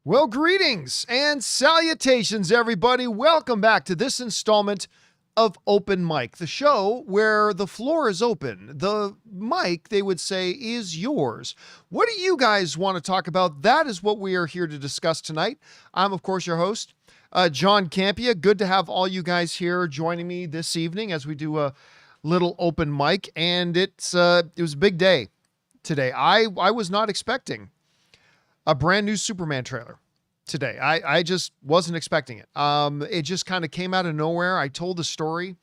Well, greetings and salutations, everybody. Welcome back to this installment of Open Mic, the show where the floor is open. The mic, they would say, is yours. What do you guys want to talk about? That is what we are here to discuss tonight. I'm, of course, your host, John Campea. Good to have all you guys here joining me this evening as we do a little open mic. And it was a big day today. I was not expecting a brand new Superman trailer today. I just wasn't expecting it. It just kind of came out of nowhere. I told the story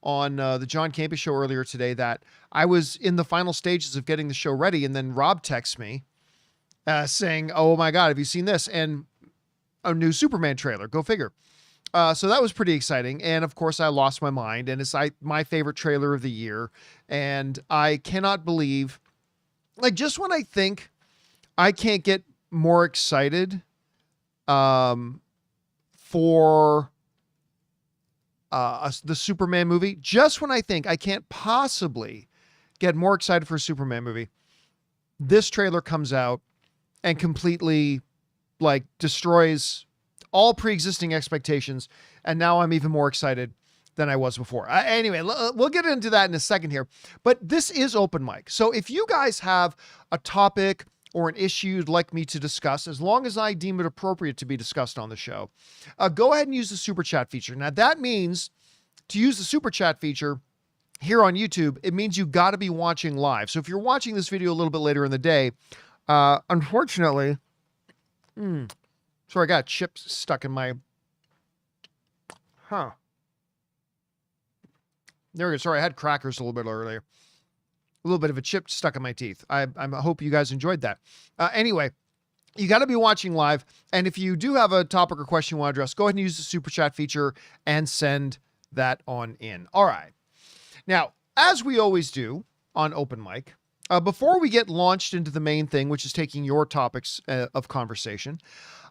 on the John Campea show earlier today that I was in the final stages of getting the show ready. And then Rob texts me saying, "Oh my God, have you seen this?" And a new Superman trailer, go figure. So that was pretty exciting. And of course I lost my mind, and it's my favorite trailer of the year. And I cannot believe, like, just when I think I can't get more excited for the Superman movie, just when I think I can't possibly get more excited for a Superman movie, this trailer comes out and completely like destroys all pre-existing expectations. And now I'm even more excited than I was before. Anyway, we'll get into that in a second here, but this is open mic. So if you guys have a topic or an issue you'd like me to discuss, as long as I deem it appropriate to be discussed on the show, go ahead and use the super chat feature. Now that means to use the super chat feature here on YouTube, it means you got to be watching live. So if you're watching this video a little bit later in the day, unfortunately, sorry, I got chips stuck in my, there we go. Sorry, I had crackers a little bit earlier. A little bit of a chip stuck in my teeth. I hope you guys enjoyed that. Anyway, you got to be watching live. And if you do have a topic or question you want to address, go ahead and use the super chat feature and send that on in. All right. Now, as we always do on open mic, before we get launched into the main thing, which is taking your topics of conversation,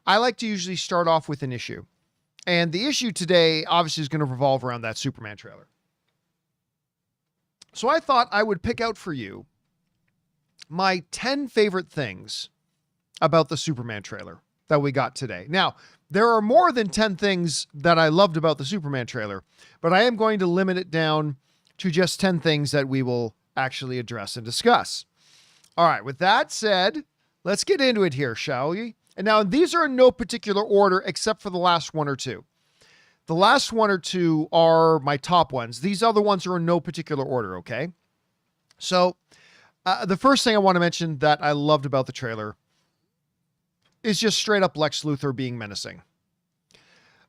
I like to usually start off with an issue. And the issue today obviously is going to revolve around that Superman trailer. So I thought I would pick out for you my 10 favorite things about the Superman trailer that we got today. Now, there are more than 10 things that I loved about the Superman trailer, but I am going to limit it down to just 10 things that we will actually address and discuss. All right, with that said, let's get into it here, shall we? And now these are in no particular order except for the last one or two. The last one or two are my top ones. These other ones are in no particular order, okay? So the first thing I want to mention that I loved about the trailer is just straight up Lex Luthor being menacing.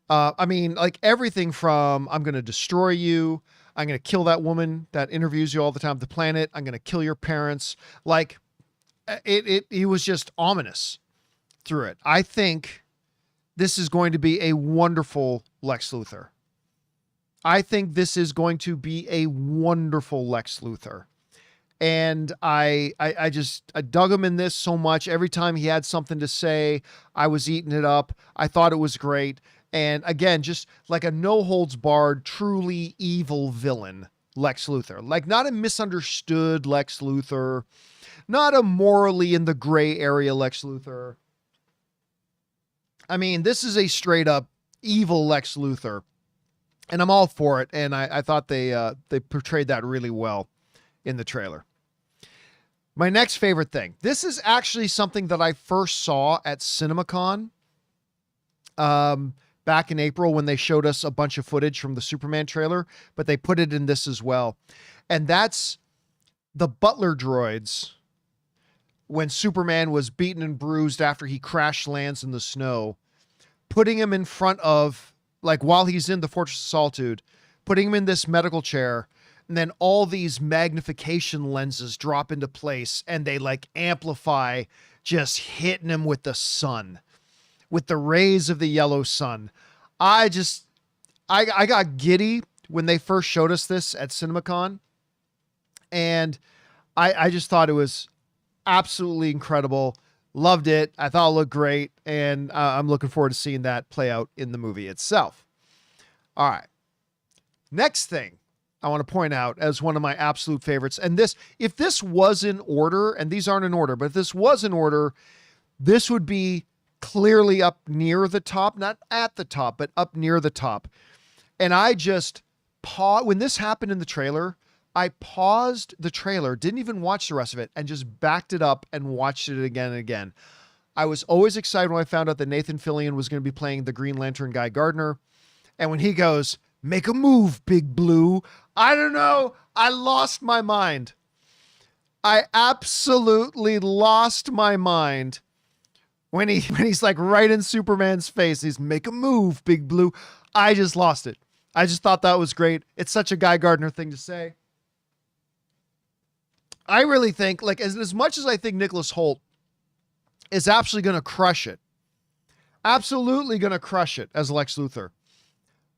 I mean, like everything from I'm going to destroy you, I'm going to kill that woman that interviews you all the time on the planet, I'm going to kill your parents. Like he was just ominous through it. I think this is going to be a wonderful Lex Luthor. I think this is going to be a wonderful Lex Luthor. And I dug him in this so much. Every time he had something to say, I was eating it up. I thought it was great. And again, just like a no holds barred, truly evil villain, Lex Luthor. Like not a misunderstood Lex Luthor, not a morally in the gray area Lex Luthor. I mean, this is a straight up evil Lex Luthor, and I'm all for it. And I thought they portrayed that really well in the trailer. My next favorite thing. This is actually something that I first saw at CinemaCon back in April when they showed us a bunch of footage from the Superman trailer, but they put it in this as well. And that's the butler droids when Superman was beaten and bruised after he crash lands in the snow, putting him in front of, like while he's in the Fortress of Solitude, putting him in this medical chair, and then all these magnification lenses drop into place and they like amplify just hitting him with the sun, with the rays of the yellow sun. I got giddy when they first showed us this at CinemaCon, and I just thought it was absolutely incredible. Loved it. I thought it looked great. And I'm looking forward to seeing that play out in the movie itself. All right. Next thing I want to point out as one of my absolute favorites. And this, if this was in order, and these aren't in order, but if this was in order, this would be clearly up near the top, not at the top, but up near the top. And I just when this happened in the trailer, I paused the trailer, didn't even watch the rest of it, and just backed it up and watched it again and again. I was always excited when I found out that Nathan Fillion was going to be playing the Green Lantern Guy Gardner. And when he goes, "Make a move, Big Blue," I don't know, I lost my mind. I absolutely lost my mind when he's like right in Superman's face. He's, "Make a move, Big Blue." I just lost it. I just thought that was great. It's such a Guy Gardner thing to say. I really think, like, as much as I think Nicolas Hoult is absolutely going to crush it, absolutely going to crush it as Lex Luthor,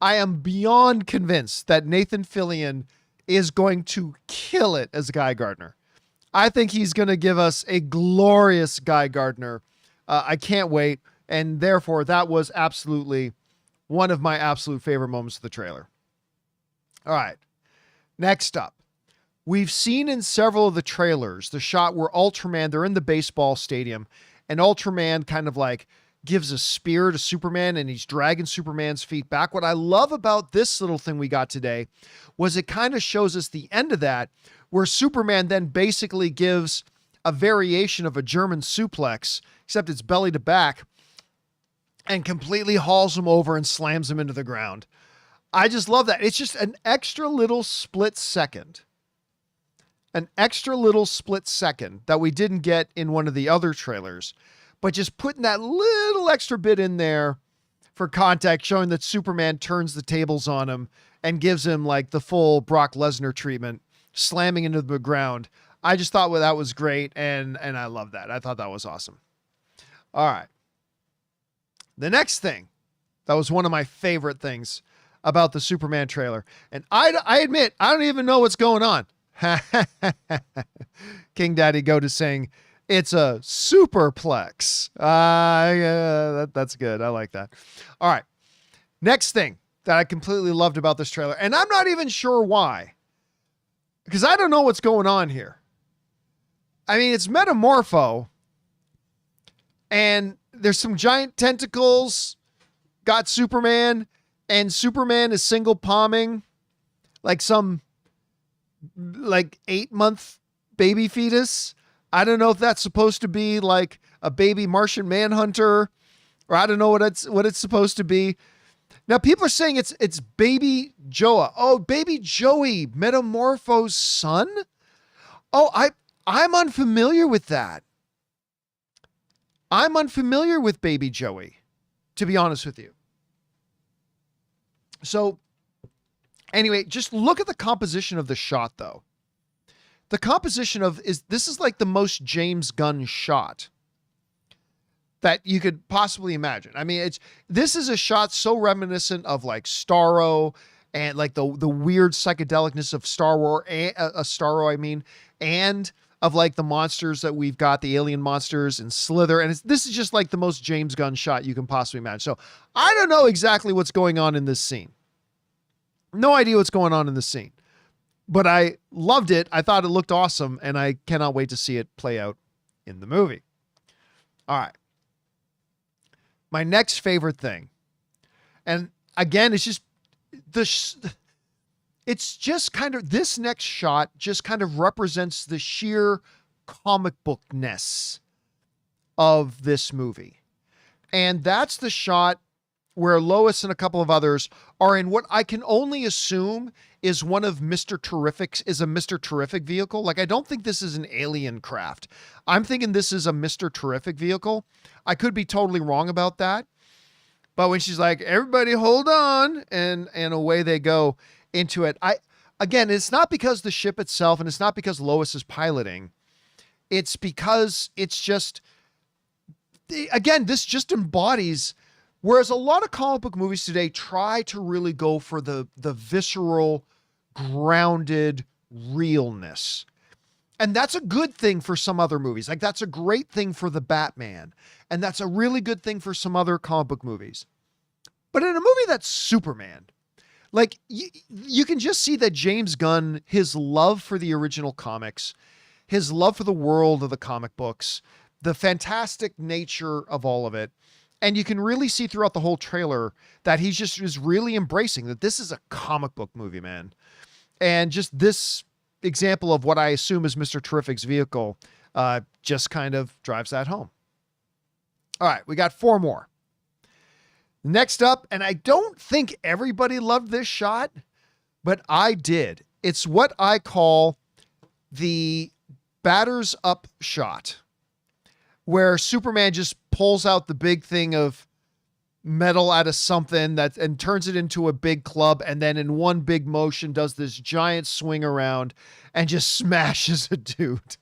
I am beyond convinced that Nathan Fillion is going to kill it as Guy Gardner. I think he's going to give us a glorious Guy Gardner. I can't wait. And therefore, that was absolutely one of my absolute favorite moments of the trailer. All right. Next up, we've seen in several of the trailers the shot where Ultraman, they're in the baseball stadium, and Ultraman kind of like gives a spear to Superman and he's dragging Superman's feet back. What I love about this little thing we got today was it kind of shows us the end of that, where Superman then basically gives a variation of a German suplex, except it's belly to back, and completely hauls him over and slams him into the ground. I just love that. It's just an extra little split second. An extra little split second that we didn't get in one of the other trailers, but just putting that little extra bit in there for context, showing that Superman turns the tables on him and gives him like the full Brock Lesnar treatment, slamming into the ground. I just thought, well, that was great. And I love that. I thought that was awesome. All right. The next thing that was one of my favorite things about the Superman trailer. And I admit, I don't even know what's going on. King Daddy Goat is saying it's a superplex. That's good. I like that. All right. Next thing that I completely loved about this trailer, and I'm not even sure why, because I don't know what's going on here. I mean, it's Metamorpho, and there's some giant tentacles, got Superman, and Superman is single palming like some 8-month baby fetus. I don't know if that's supposed to be like a baby Martian Manhunter, or I don't know what it's supposed to be. Now people are saying it's baby Joa. Oh, baby Joey, Metamorpho's son. Oh, I'm unfamiliar with that. I'm unfamiliar with baby Joey, to be honest with you. So anyway, just look at the composition of the shot though. The composition this is like the most James Gunn shot that you could possibly imagine. I mean, this is a shot so reminiscent of like Starro and like the weird psychedelicness of Star Wars, Starro, I mean, and of like the monsters that we've got, the alien monsters and Slither. And this is just like the most James Gunn shot you can possibly imagine. So I don't know exactly what's going on in this scene. No idea what's going on in this scene, but I loved it. I thought it looked awesome, and I cannot wait to see it play out in the movie. All right. My next favorite thing, and again, it's just it's just kind of, this next shot just kind of represents the sheer comic bookness of this movie. And that's the shot where Lois and a couple of others are in what I can only assume is one of Mr. Terrific's, is a Mr. Terrific vehicle. Like, I don't think this is an alien craft. I'm thinking this is a Mr. Terrific vehicle. I could be totally wrong about that. But when she's like, "Everybody hold on," and away they go into it. Again, it's not because the ship itself, and it's not because Lois is piloting. It's because it's just, again, this just embodies, whereas a lot of comic book movies today try to really go for the visceral, grounded realness. And that's a good thing for some other movies. Like, that's a great thing for the Batman. And that's a really good thing for some other comic book movies. But in a movie that's Superman, like, you can just see that James Gunn, his love for the original comics, his love for the world of the comic books, the fantastic nature of all of it. And you can really see throughout the whole trailer that he's just is really embracing that this is a comic book movie, man. And just this example of what I assume is Mr. Terrific's vehicle just kind of drives that home. All right, we got 4 more. Next up, and I don't think everybody loved this shot, but I did. It's what I call the batters up shot, where Superman just pulls out the big thing of metal out of something and turns it into a big club, and then in one big motion does this giant swing around and just smashes a dude.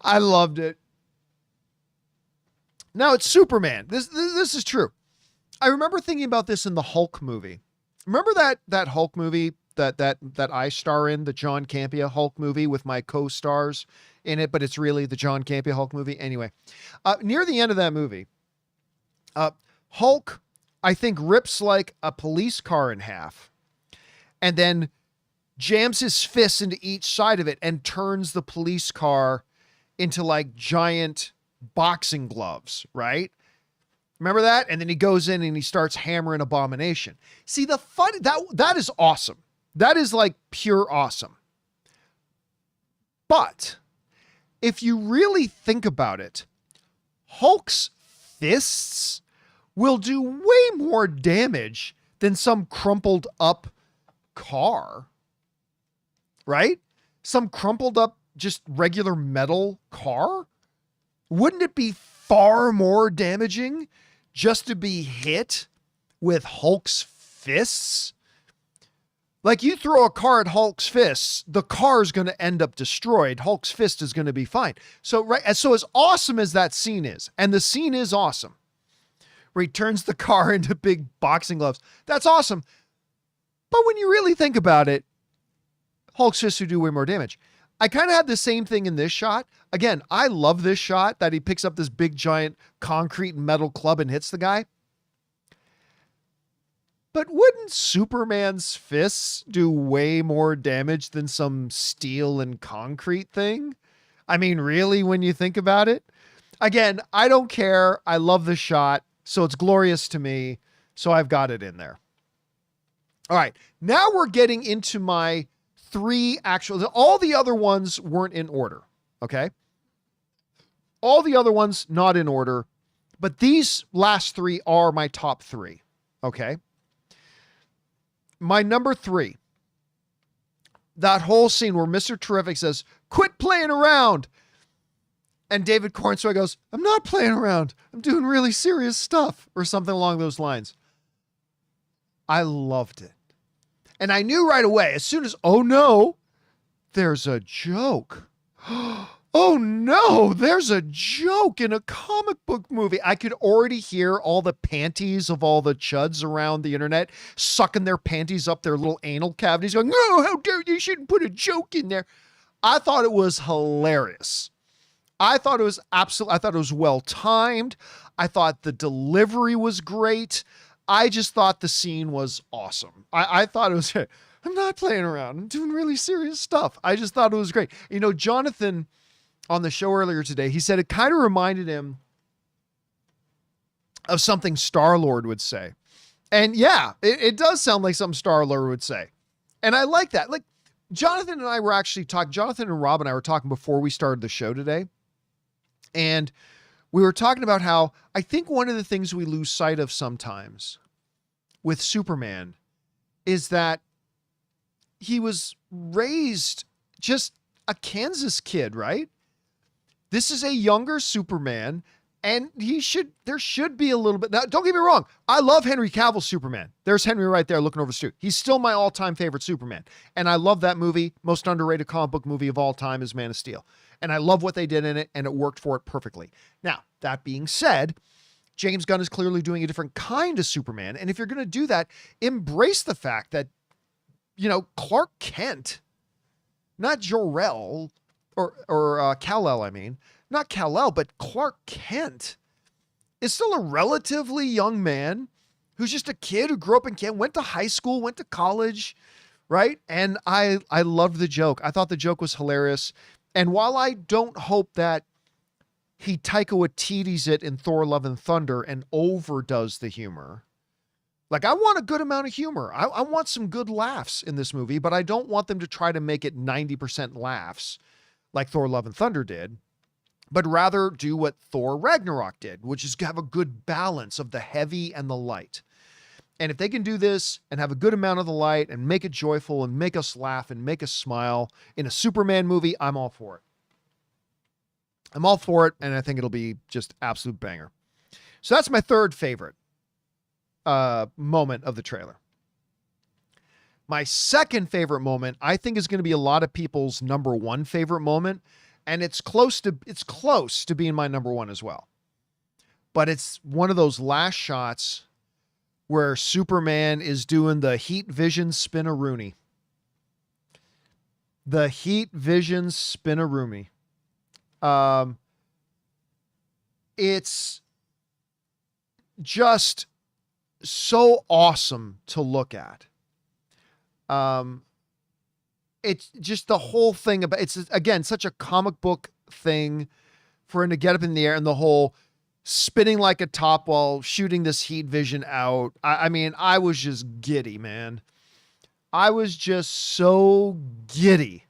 I loved it. Now it's Superman. This is true. I remember thinking about this in the Hulk movie. Remember that Hulk movie that I star in, the John Campea Hulk movie with my co-stars in it, but it's really the John Campea Hulk movie. Anyway, near the end of that movie, Hulk, I think, rips like a police car in half and then jams his fists into each side of it and turns the police car into like giant boxing gloves, right? Remember that? And then he goes in and he starts hammering Abomination. See, the fun, that is awesome. That is like pure awesome. But if you really think about it, Hulk's fists will do way more damage than some crumpled up car, right? Some crumpled up, just regular metal car. Wouldn't it be far more damaging just to be hit with Hulk's fists? Like, you throw a car at Hulk's fists, the car is going to end up destroyed. Hulk's fist is going to be fine. So, right. So as awesome as that scene is, and the scene is awesome, where he turns the car into big boxing gloves, that's awesome. But when you really think about it, Hulk's fists would do way more damage. I kind of had the same thing in this shot. Again, I love this shot that he picks up this big giant concrete metal club and hits the guy. But wouldn't Superman's fists do way more damage than some steel and concrete thing? I mean, really, when you think about it? Again, I don't care. I love the shot, so it's glorious to me. So I've got it in there. All right, now we're getting into my 3 actual, all the other ones weren't in order. Okay. All the other ones not in order, but these last 3 are my top 3. Okay. My number 3, that whole scene where Mr. Terrific says, "Quit playing around." And David Cornsway goes, "I'm not playing around. I'm doing really serious stuff," or something along those lines. I loved it. And I knew right away, as soon as, oh no, there's a joke. Oh no, there's a joke in a comic book movie. I could already hear all the panties of all the chuds around the internet sucking their panties up their little anal cavities going, "No, how dare you, shouldn't put a joke in there." I thought it was hilarious. I thought it was well timed. I thought the delivery was great. I just thought the scene was awesome. I thought it was, I'm not playing around. I'm doing really serious stuff. I just thought it was great. You know, Jonathan on the show earlier today, he said it kind of reminded him of something Star-Lord would say. And yeah, it does sound like something Star-Lord would say. And I like that. Like, Jonathan and I were actually talking, Jonathan and Rob and I were talking before we started the show today. And we were talking about how I think one of the things we lose sight of sometimes with Superman is that he was raised just a Kansas kid, right? This is a younger Superman, and there should be a little bit. Now, don't get me wrong. I love Henry Cavill's Superman. There's Henry right there looking over the street. He's still my all-time favorite Superman. And I love that movie. Most underrated comic book movie of all time is Man of Steel. And I love what they did in it, and it worked for it perfectly. Now, that being said, James Gunn is clearly doing a different kind of Superman. And if you're going to do that, embrace the fact that, you know, Clark Kent, not Jor-El, or Kal-El, I mean, not Kal-El, but Clark Kent is still a relatively young man who's just a kid who grew up in Kent, went to high school, went to college, right? And I loved the joke. I thought the joke was hilarious. And while I don't hope that he Taika Waititi's it in Thor Love and Thunder and overdoes the humor. Like, I want a good amount of humor. I want some good laughs in this movie, but I don't want them to try to make it 90% laughs like Thor Love and Thunder did, but rather do what Thor Ragnarok did, which is have a good balance of the heavy and the light. And if they can do this and have a good amount of the light and make it joyful and make us laugh and make us smile in a Superman movie, I'm all for it. I'm all for it, and I think it'll be just absolute banger. So that's my third favorite moment of the trailer. My second favorite moment, I think, is going to be a lot of people's number one favorite moment, and it's close to being my number one as well. But it's one of those last shots where Superman is doing the heat vision spin-a-rooney. The heat vision spin-a-rooney. It's just so awesome to look at. It's just the whole thing about, it's again, such a comic book thing for him to get up in the air and the whole spinning like a top while shooting this heat vision out. I mean, I was just giddy, man. I was just so giddy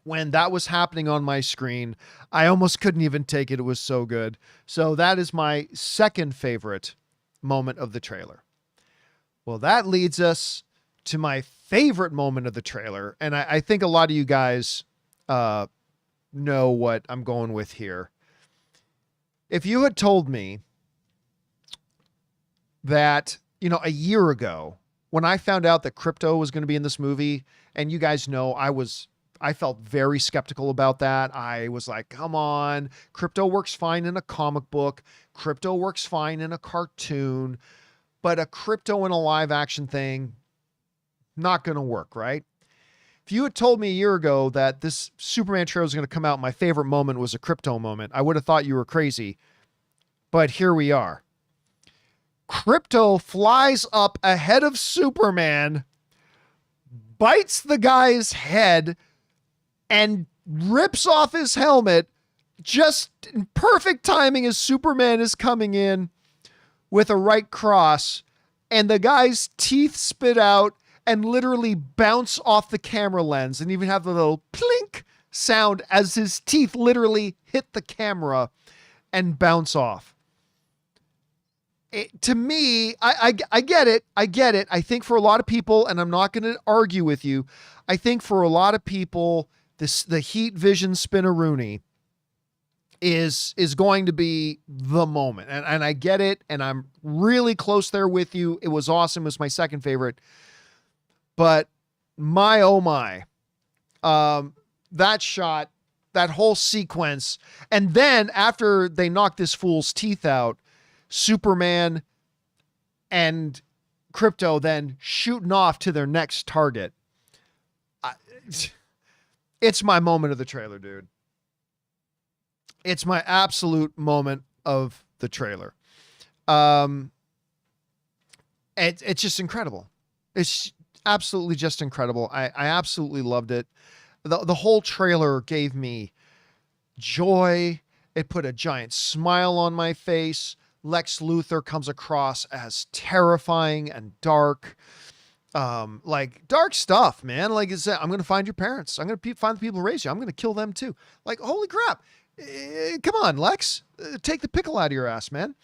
when that was happening on my screen. I almost couldn't even take it. It was so good. So that is my second favorite moment of the trailer. Well, that leads us to my favorite moment of the trailer. And I think a lot of you guys know what I'm going with here. If you had told me that, you know, a year ago when I found out that Krypto was going to be in this movie, and you guys know I felt very skeptical about that. I was like, come on, Krypto works fine in a comic book. Krypto works fine in a cartoon, but a Krypto in a live action thing, not going to work, right? If you had told me a year ago that this Superman trailer was going to come out, my favorite moment was a Krypto moment, I would have thought you were crazy. But here we are. Krypto flies up ahead of Superman, bites the guy's head, and rips off his helmet just in perfect timing as Superman is coming in with a right cross, and the guy's teeth spit out and literally bounce off the camera lens and even have the little plink sound as his teeth literally hit the camera and bounce off. To me, I get it. I get it. I think for a lot of people, and I'm not going to argue with you, I think for a lot of people, the heat vision spin-a-rooney is going to be the moment. And I get it. And I'm really close there with you. It was awesome. It was my second favorite. But my, oh my, that shot, that whole sequence. And then after they knock this fool's teeth out, Superman and Krypto then shooting off to their next target. It's my moment of the trailer, dude. It's my absolute moment of the trailer. It's just incredible. It's absolutely just incredible. I absolutely loved it. The whole trailer gave me joy. It put a giant smile on my face. Lex Luthor comes across as terrifying and dark. Like dark stuff, man. Like it's, I'm going to find your parents. I'm going to find the people who raised you. I'm going to kill them too. Like, holy crap. Come on, Lex, take the pickle out of your ass, man.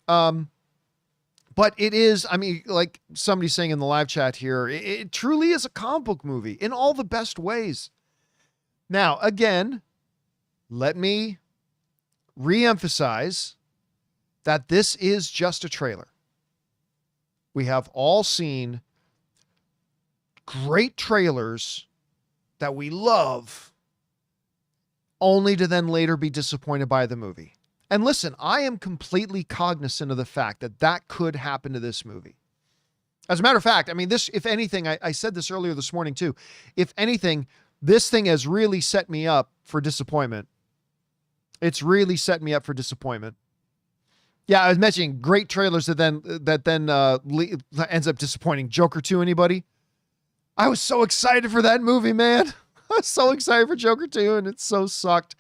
But it is, I mean, like somebody saying in the live chat here, it truly is a comic book movie in all the best ways. Now, again, let me reemphasize that this is just a trailer. We have all seen great trailers that we love, only to then later be disappointed by the movie. And listen, I am completely cognizant of the fact that that could happen to this movie. As a matter of fact, I mean, this, if anything, I said this earlier this morning too. If anything, this thing has really set me up for disappointment. It's really set me up for disappointment. Yeah, I was mentioning great trailers that then ends up disappointing. Joker 2, anybody? I was so excited for that movie, man. was so excited for Joker 2 and it so sucked.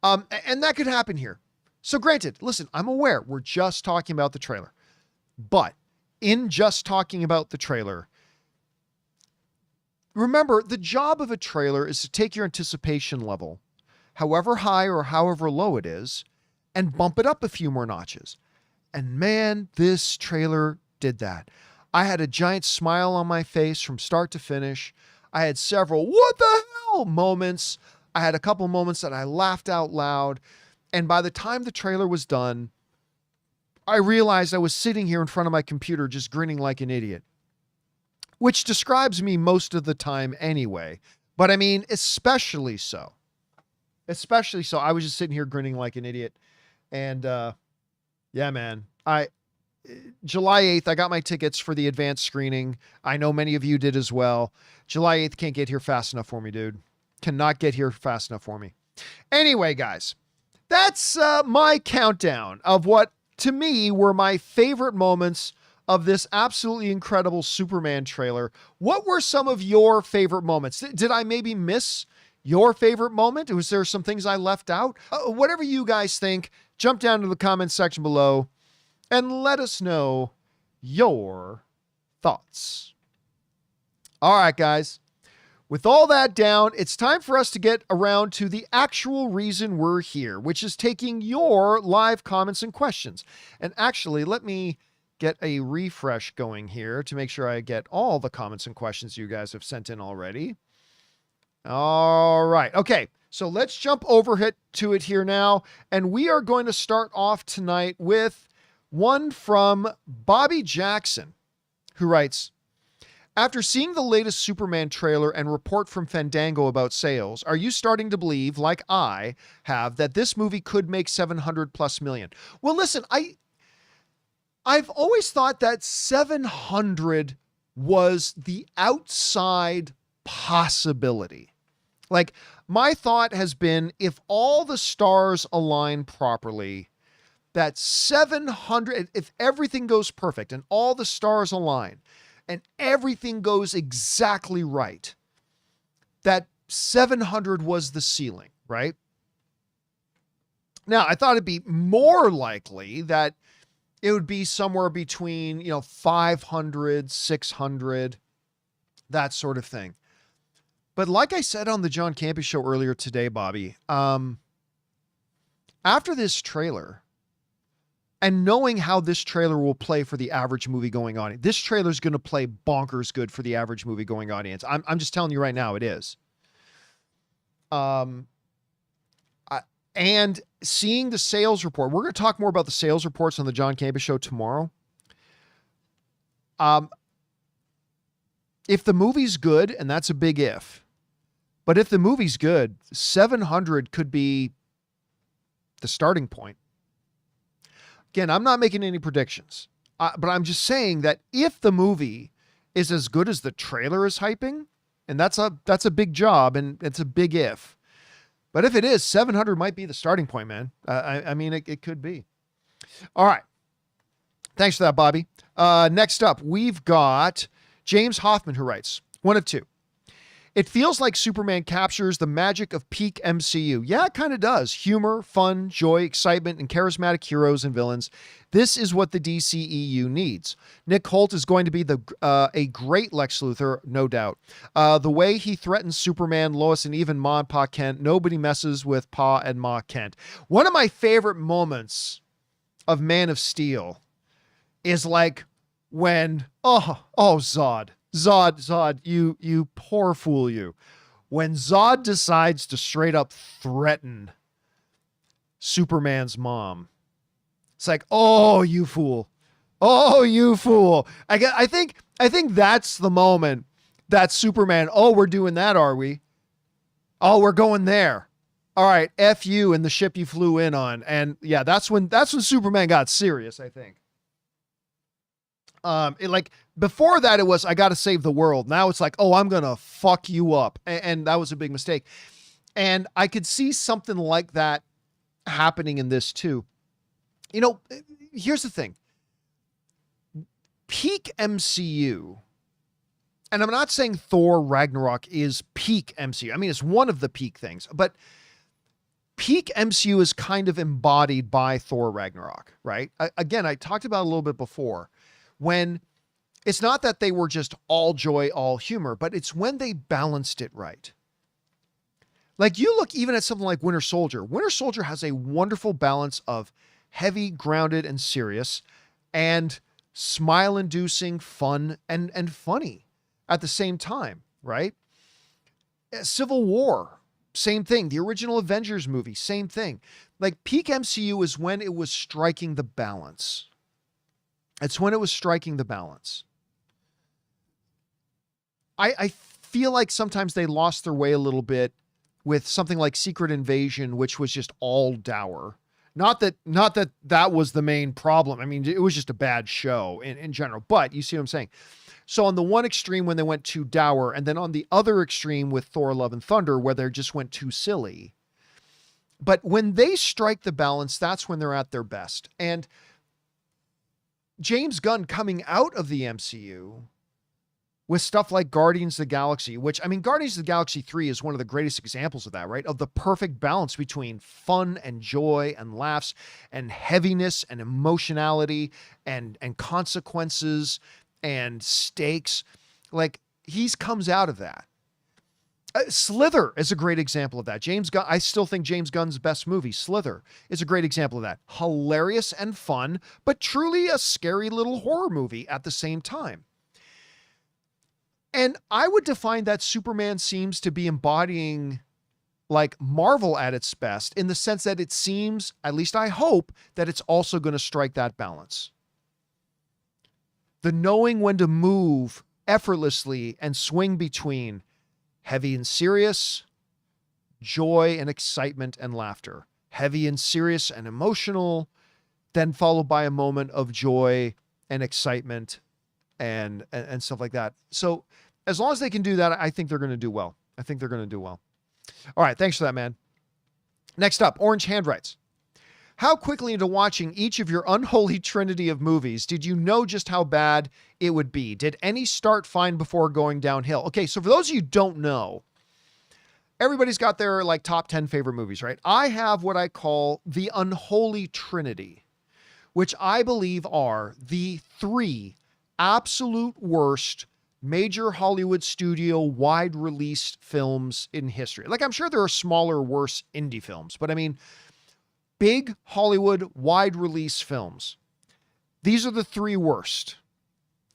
And that could happen here. So granted, listen, I'm aware we're just talking about the trailer, but in just talking about the trailer, remember the job of a trailer is to take your anticipation level, however high or however low it is, and bump it up a few more notches. And man, this trailer did that. I had a giant smile on my face from start to finish. I had several what the hell moments. I had a couple moments that I laughed out loud. And by the time the trailer was done, I realized I was sitting here in front of my computer just grinning like an idiot, which describes me most of the time anyway. But I mean, especially so. Especially so. I was just sitting here grinning like an idiot. And yeah, man, July 8th, I got my tickets for the advanced screening. I know many of you did as well. July 8th can't get here fast enough for me, dude. Cannot get here fast enough for me. Anyway, guys, that's my countdown of what, to me, were my favorite moments of this absolutely incredible Superman trailer. What were some of your favorite moments? Did I maybe miss your favorite moment? Was there some things I left out? Whatever you guys think, jump down to the comments section below and let us know your thoughts. All right, guys. With all that down, it's time for us to get around to the actual reason we're here, which is taking your live comments and questions. And actually, let me get a refresh going here to make sure I get all the comments and questions you guys have sent in already. All right. Okay. So let's jump over to it here now. And we are going to start off tonight with one from Bobby Jackson, who writes, after seeing the latest Superman trailer and report from Fandango about sales, are you starting to believe, like I have, that this movie could make 700+ million? Well, listen, I've always thought that 700 was the outside possibility. Like, my thought has been, if all the stars align properly, that 700, if everything goes perfect and all the stars align, and everything goes exactly right, that 700 was the ceiling, right? Now, I thought it'd be more likely that it would be somewhere between, 500, 600, that sort of thing. But like I said on the John Campea show earlier today, Bobby, after this trailer, and knowing how this trailer will play for the average movie-going audience, this trailer is going to play bonkers good for the average movie-going audience. I'm just telling you right now, it is. And seeing the sales report, we're going to talk more about the sales reports on the John Campea show tomorrow. If the movie's good, and that's a big if, but if the movie's good, 700 could be the starting point. Again, I'm not making any predictions, but I'm just saying that if the movie is as good as the trailer is hyping, and that's a big job and it's a big if, but if it is, 700 might be the starting point, man. I mean, it could be. All right. Thanks for that, Bobby. Next up, we've got James Hoffman, who writes, one of two. It feels like Superman captures the magic of peak MCU. Yeah, it kind of does. Humor, fun, joy, excitement, and charismatic heroes and villains. This is what the DCEU needs. Nick Hoult is going to be a great Lex Luthor, no doubt. The way he threatens Superman, Lois, and even Ma and Pa Kent, nobody messes with Pa and Ma Kent. One of my favorite moments of Man of Steel is like when, Zod, you poor fool, you. When Zod decides to straight up threaten Superman's mom, it's like, oh, you fool. Oh, you fool. I think that's the moment that Superman, we're doing that, are we? Oh, we're going there. All right, F you and the ship you flew in on. And yeah, that's when Superman got serious, I think. Before that, it was, I got to save the world. Now it's like, I'm going to fuck you up. And that was a big mistake. And I could see something like that happening in this too. Here's the thing. Peak MCU And I'm not saying Thor Ragnarok is peak MCU. I mean, it's one of the peak things, but peak MCU is kind of embodied by Thor Ragnarok, right? Again, I talked about it a little bit before, when it's not that they were just all joy, all humor, but it's when they balanced it right. Like, you look even at something like Winter Soldier. Winter Soldier has a wonderful balance of heavy, grounded, and serious, and smile-inducing, fun, and funny at the same time, right? Civil War, same thing. The original Avengers movie, same thing. Like, peak MCU is when it was striking the balance. It's when it was striking the balance. I feel like sometimes they lost their way a little bit with something like Secret Invasion, which was just all dour. Not that that was the main problem. I mean, it was just a bad show in general, but you see what I'm saying? So on the one extreme, when they went too dour, and then on the other extreme with Thor, Love and Thunder, where they just went too silly. But when they strike the balance, that's when they're at their best. And James Gunn coming out of the MCU with stuff like Guardians of the Galaxy, which, I mean, Guardians of the Galaxy 3 is one of the greatest examples of that, right? Of the perfect balance between fun and joy and laughs and heaviness and emotionality and consequences and stakes. Like, he's comes out of that. Slither is a great example of that. James Gunn, I still think James Gunn's best movie, Slither, is a great example of that. Hilarious and fun, but truly a scary little horror movie at the same time. And I would define that Superman seems to be embodying like Marvel at its best, in the sense that it seems, at least I hope, that it's also going to strike that balance. The knowing when to move effortlessly and swing between heavy and serious, joy and excitement and laughter, heavy and serious and emotional, then followed by a moment of joy and excitement and stuff like that. So as long as they can do that, I think they're going to do well. I think they're going to do well. All right. Thanks for that, man. Next up, Orange Hand writes, how quickly into watching each of your unholy trinity of movies did you know just how bad it would be? Did any start fine before going downhill? Okay, so for those of you who don't know, everybody's got their like top 10 favorite movies, right? I have what I call the unholy trinity, which I believe are the 3 absolute worst major Hollywood studio wide release films in history. Like, I'm sure there are smaller, worse indie films, but I mean, big Hollywood wide release films. These are the 3 worst.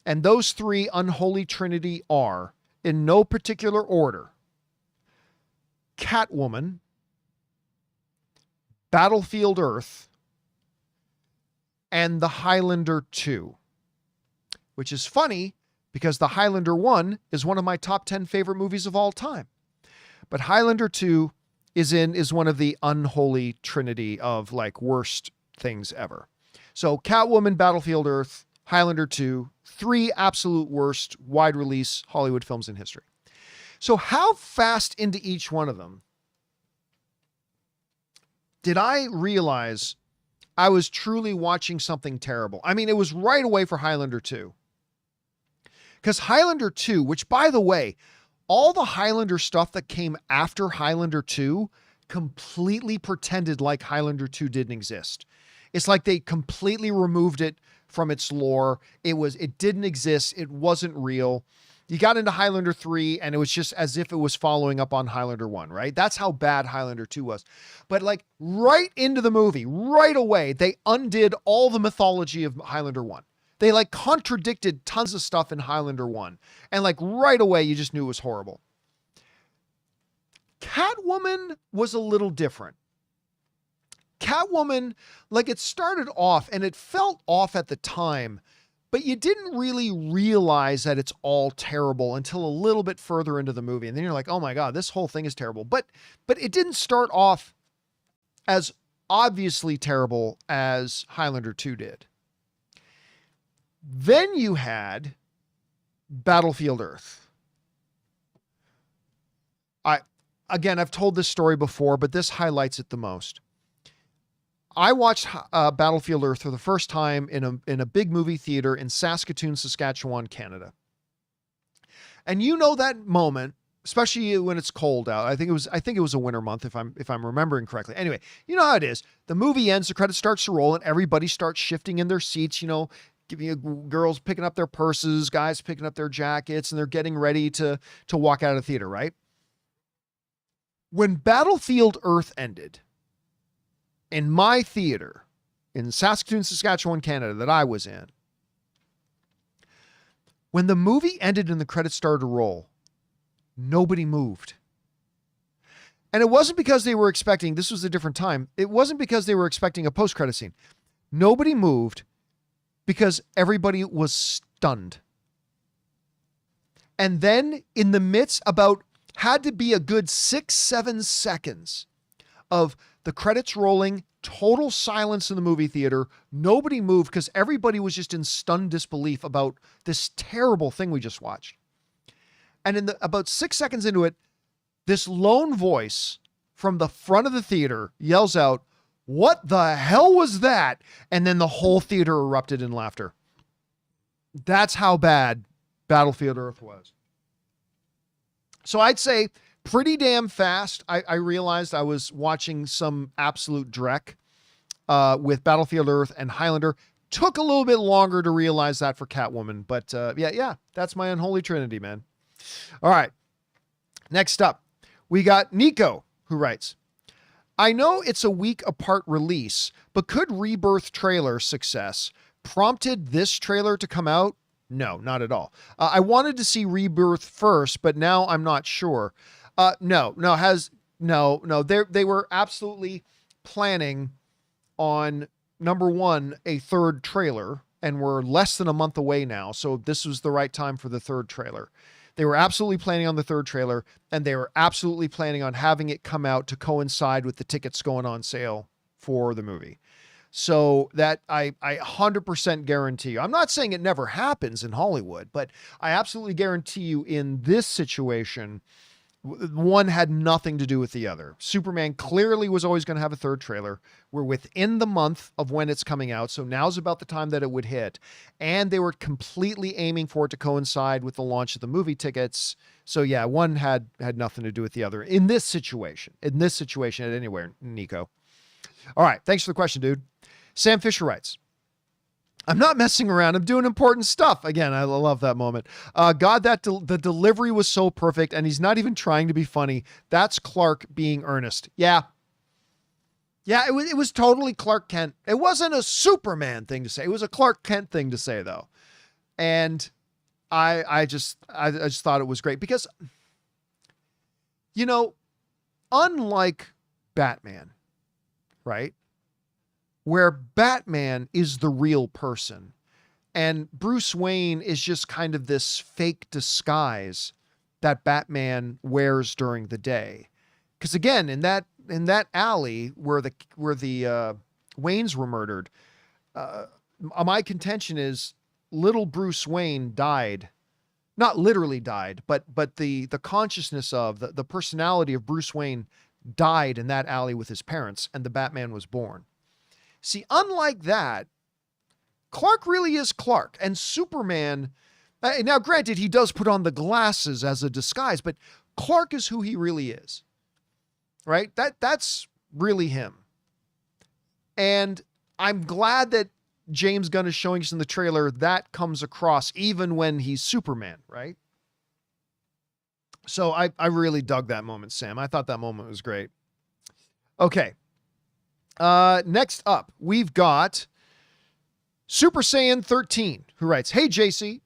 And those 3 unholy trinity are, in no particular order, Catwoman, Battlefield Earth, and The Highlander 2. Which is funny, because The Highlander 1 is one of my top 10 favorite movies of all time. But Highlander 2 is one of the unholy trinity of like worst things ever. So Catwoman, Battlefield Earth, Highlander 2, 3 absolute worst wide release Hollywood films in history. So how fast into each one of them did I realize I was truly watching something terrible? I mean, it was right away for Highlander 2. Because Highlander 2, which, by the way, all the Highlander stuff that came after Highlander 2 completely pretended like Highlander 2 didn't exist. It's like they completely removed it from its lore. It didn't exist. It wasn't real. You got into Highlander 3 and it was just as if it was following up on Highlander 1, right? That's how bad Highlander 2 was. But like right into the movie, right away, they undid all the mythology of Highlander 1. They like contradicted tons of stuff in Highlander 1. And like right away, you just knew it was horrible. Catwoman was a little different. Catwoman, like it started off and it felt off at the time, but you didn't really realize that it's all terrible until a little bit further into the movie. And then you're like, oh my God, this whole thing is terrible. But it didn't start off as obviously terrible as Highlander 2 did. Then you had Battlefield Earth. I've told this story before, but this highlights it the most. I watched Battlefield Earth for the first time in a big movie theater in Saskatoon, Saskatchewan, Canada. And you know that moment, especially when it's cold out. I think it was a winter month if I'm remembering correctly. Anyway, you know how it is. The movie ends, the credits starts to roll, and everybody starts shifting in their seats, you know, giving girls picking up their purses, guys picking up their jackets, and they're getting ready to walk out of the theater, right? When Battlefield Earth ended, in my theater in Saskatoon, Saskatchewan, Canada, that I was in, when the movie ended and the credits started to roll, nobody moved. And it wasn't because they were expecting, this was a different time, it wasn't because they were expecting a post-credit scene. Nobody moved because everybody was stunned. And then in the midst, had to be a good 6-7 seconds of the credits rolling, total silence in the movie theater. Nobody moved because everybody was just in stunned disbelief about this terrible thing we just watched. And about 6 seconds into it, this lone voice from the front of the theater yells out, "What the hell was that?" And then the whole theater erupted in laughter. That's how bad Battlefield Earth was. So I'd say pretty damn fast, I realized I was watching some absolute dreck with Battlefield Earth and Highlander. Took a little bit longer to realize that for Catwoman, but yeah, that's my unholy trinity, man. All right. Next up, we got Nico, who writes, I know it's a week apart release, but could Rebirth trailer success prompted this trailer to come out? No, not at all. I wanted to see Rebirth first, but now I'm not sure. No, they were absolutely planning on, number one, a third trailer, and we're less than a month away now. So this was the right time for the third trailer. They were absolutely planning on the third trailer, and they were absolutely planning on having it come out to coincide with the tickets going on sale for the movie. So that I 100% guarantee you. I'm not saying it never happens in Hollywood, but I absolutely guarantee you in this situation, one had nothing to do with the other. Superman clearly was always going to have a third trailer. We're within the month of when it's coming out, so now's about the time that it would hit. And they were completely aiming for it to coincide with the launch of the movie tickets. So yeah, one had nothing to do with the other in this situation. In this situation, at anywhere, Nico. All right, thanks for the question, dude. Sam Fisher writes, I'm not messing around. I'm doing important stuff. Again, I love that moment. God, the delivery was so perfect, and he's not even trying to be funny. That's Clark being earnest. Yeah. Yeah, it was totally Clark Kent. It wasn't a Superman thing to say. It was a Clark Kent thing to say, though. And I just thought it was great because, you know, unlike Batman, right? Where Batman is the real person and Bruce Wayne is just kind of this fake disguise that Batman wears during the day. Because again, in that alley where the Waynes were murdered, my contention is little Bruce Wayne died, not literally died, but the consciousness of the personality of Bruce Wayne died in that alley with his parents, and the Batman was born. See, unlike that, Clark really is Clark, and Superman, now granted, he does put on the glasses as a disguise, but Clark is who he really is, right? That's really him. And I'm glad that James Gunn is showing us in the trailer that comes across even when he's Superman, right? So I really dug that moment, Sam. I thought that moment was great. Okay. Next up, we've got Super Saiyan 13, who writes, Hey, JC.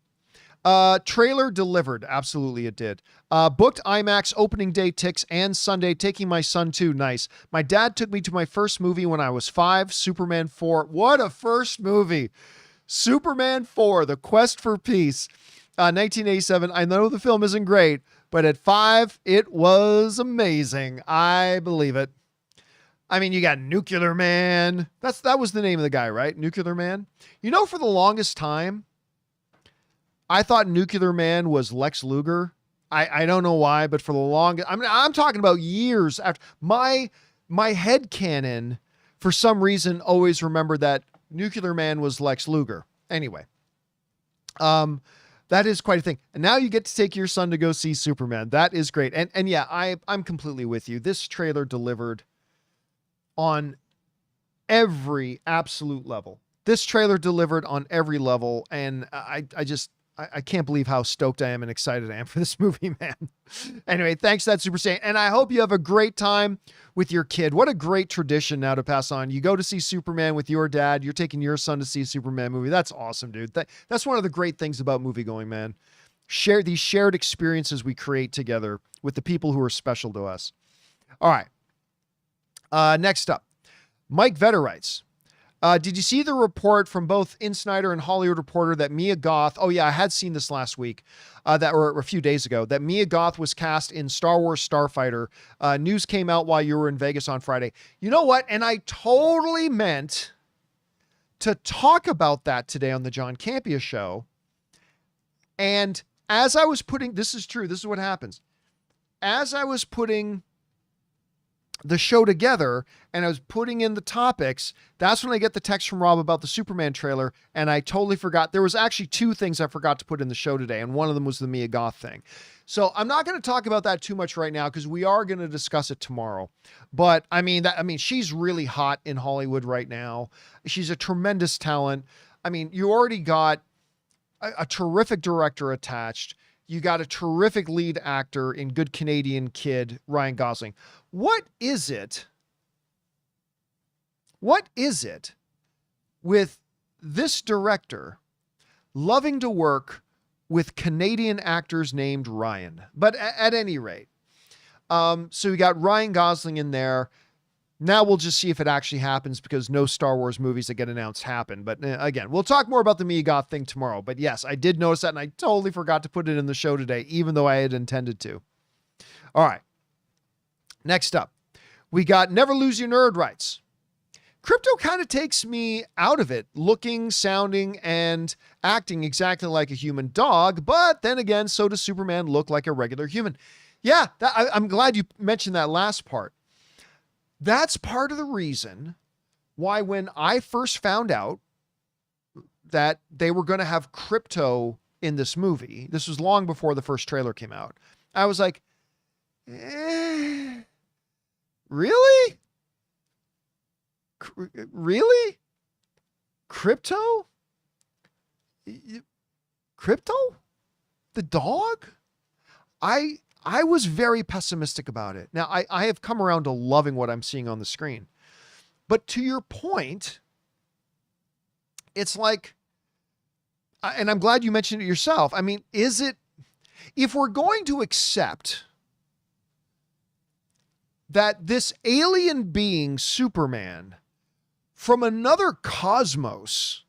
Trailer delivered. Absolutely, it did. Booked IMAX opening day ticks and Sunday, taking my son too. Nice. My dad took me to my first movie when I was 5, Superman 4. What a first movie. Superman 4, The Quest for Peace, 1987. I know the film isn't great, but at 5, it was amazing. I believe it. I mean, you got Nuclear Man. That was the name of the guy, right? Nuclear Man. You know, for the longest time, I thought Nuclear Man was Lex Luthor. I don't know why, but for the longest, I'm talking about years after my headcanon, for some reason, always remembered that Nuclear Man was Lex Luthor. Anyway, That is quite a thing. And now you get to take your son to go see Superman. That is great. And yeah, I'm completely with you. This trailer delivered on every absolute level. This trailer delivered on every level. And I can't believe how stoked I am and excited I am for this movie, man. Anyway, thanks for that, Super Saiyan. And I hope you have a great time with your kid. What a great tradition now to pass on. You go to see Superman with your dad. You're taking your son to see a Superman movie. That's awesome, dude. That's one of the great things about movie going, man. Share these shared experiences we create together with the people who are special to us. All right. Next up, Mike Vetter writes, did you see the report from both Insider and Hollywood Reporter that Mia Goth, oh yeah, I had seen this last week, or a few days ago, that Mia Goth was cast in Star Wars Starfighter. News came out while you were in Vegas on Friday. You know what? And I totally meant to talk about that today on the John Campea show. And as I was putting, this is true, this is what happens. As I was putting the show together and I was putting in the topics, that's when I get the text from Rob about the Superman trailer. And I totally forgot. There was actually two things I forgot to put in the show today. And one of them was the Mia Goth thing. So I'm not going to talk about that too much right now, because we are going to discuss it tomorrow. But I mean, she's really hot in Hollywood right now. She's a tremendous talent. I mean, you already got a terrific director attached. You got a terrific lead actor in Good Canadian Kid, Ryan Gosling. What is it with this director loving to work with Canadian actors named Ryan? But at any rate, so we got Ryan Gosling in there. Now we'll just see if it actually happens, because no Star Wars movies that get announced happen. But again, we'll talk more about the Mia Goth thing tomorrow. But yes, I did notice that, and I totally forgot to put it in the show today, even though I had intended to. All right. Next up, we got Never Lose Your Nerd writes, Krypto kind of takes me out of it, looking, sounding, and acting exactly like a human dog. But then again, so does Superman look like a regular human. Yeah, I'm glad you mentioned that last part. That's part of the reason why when I first found out that they were going to have Krypto in this movie, this was long before the first trailer came out, I was like, really? Really? Krypto? Krypto? The dog? I was very pessimistic about it. Now, I have come around to loving what I'm seeing on the screen. But to your point, it's like, and I'm glad you mentioned it yourself. I mean, if we're going to accept that this alien being, Superman, from another cosmos,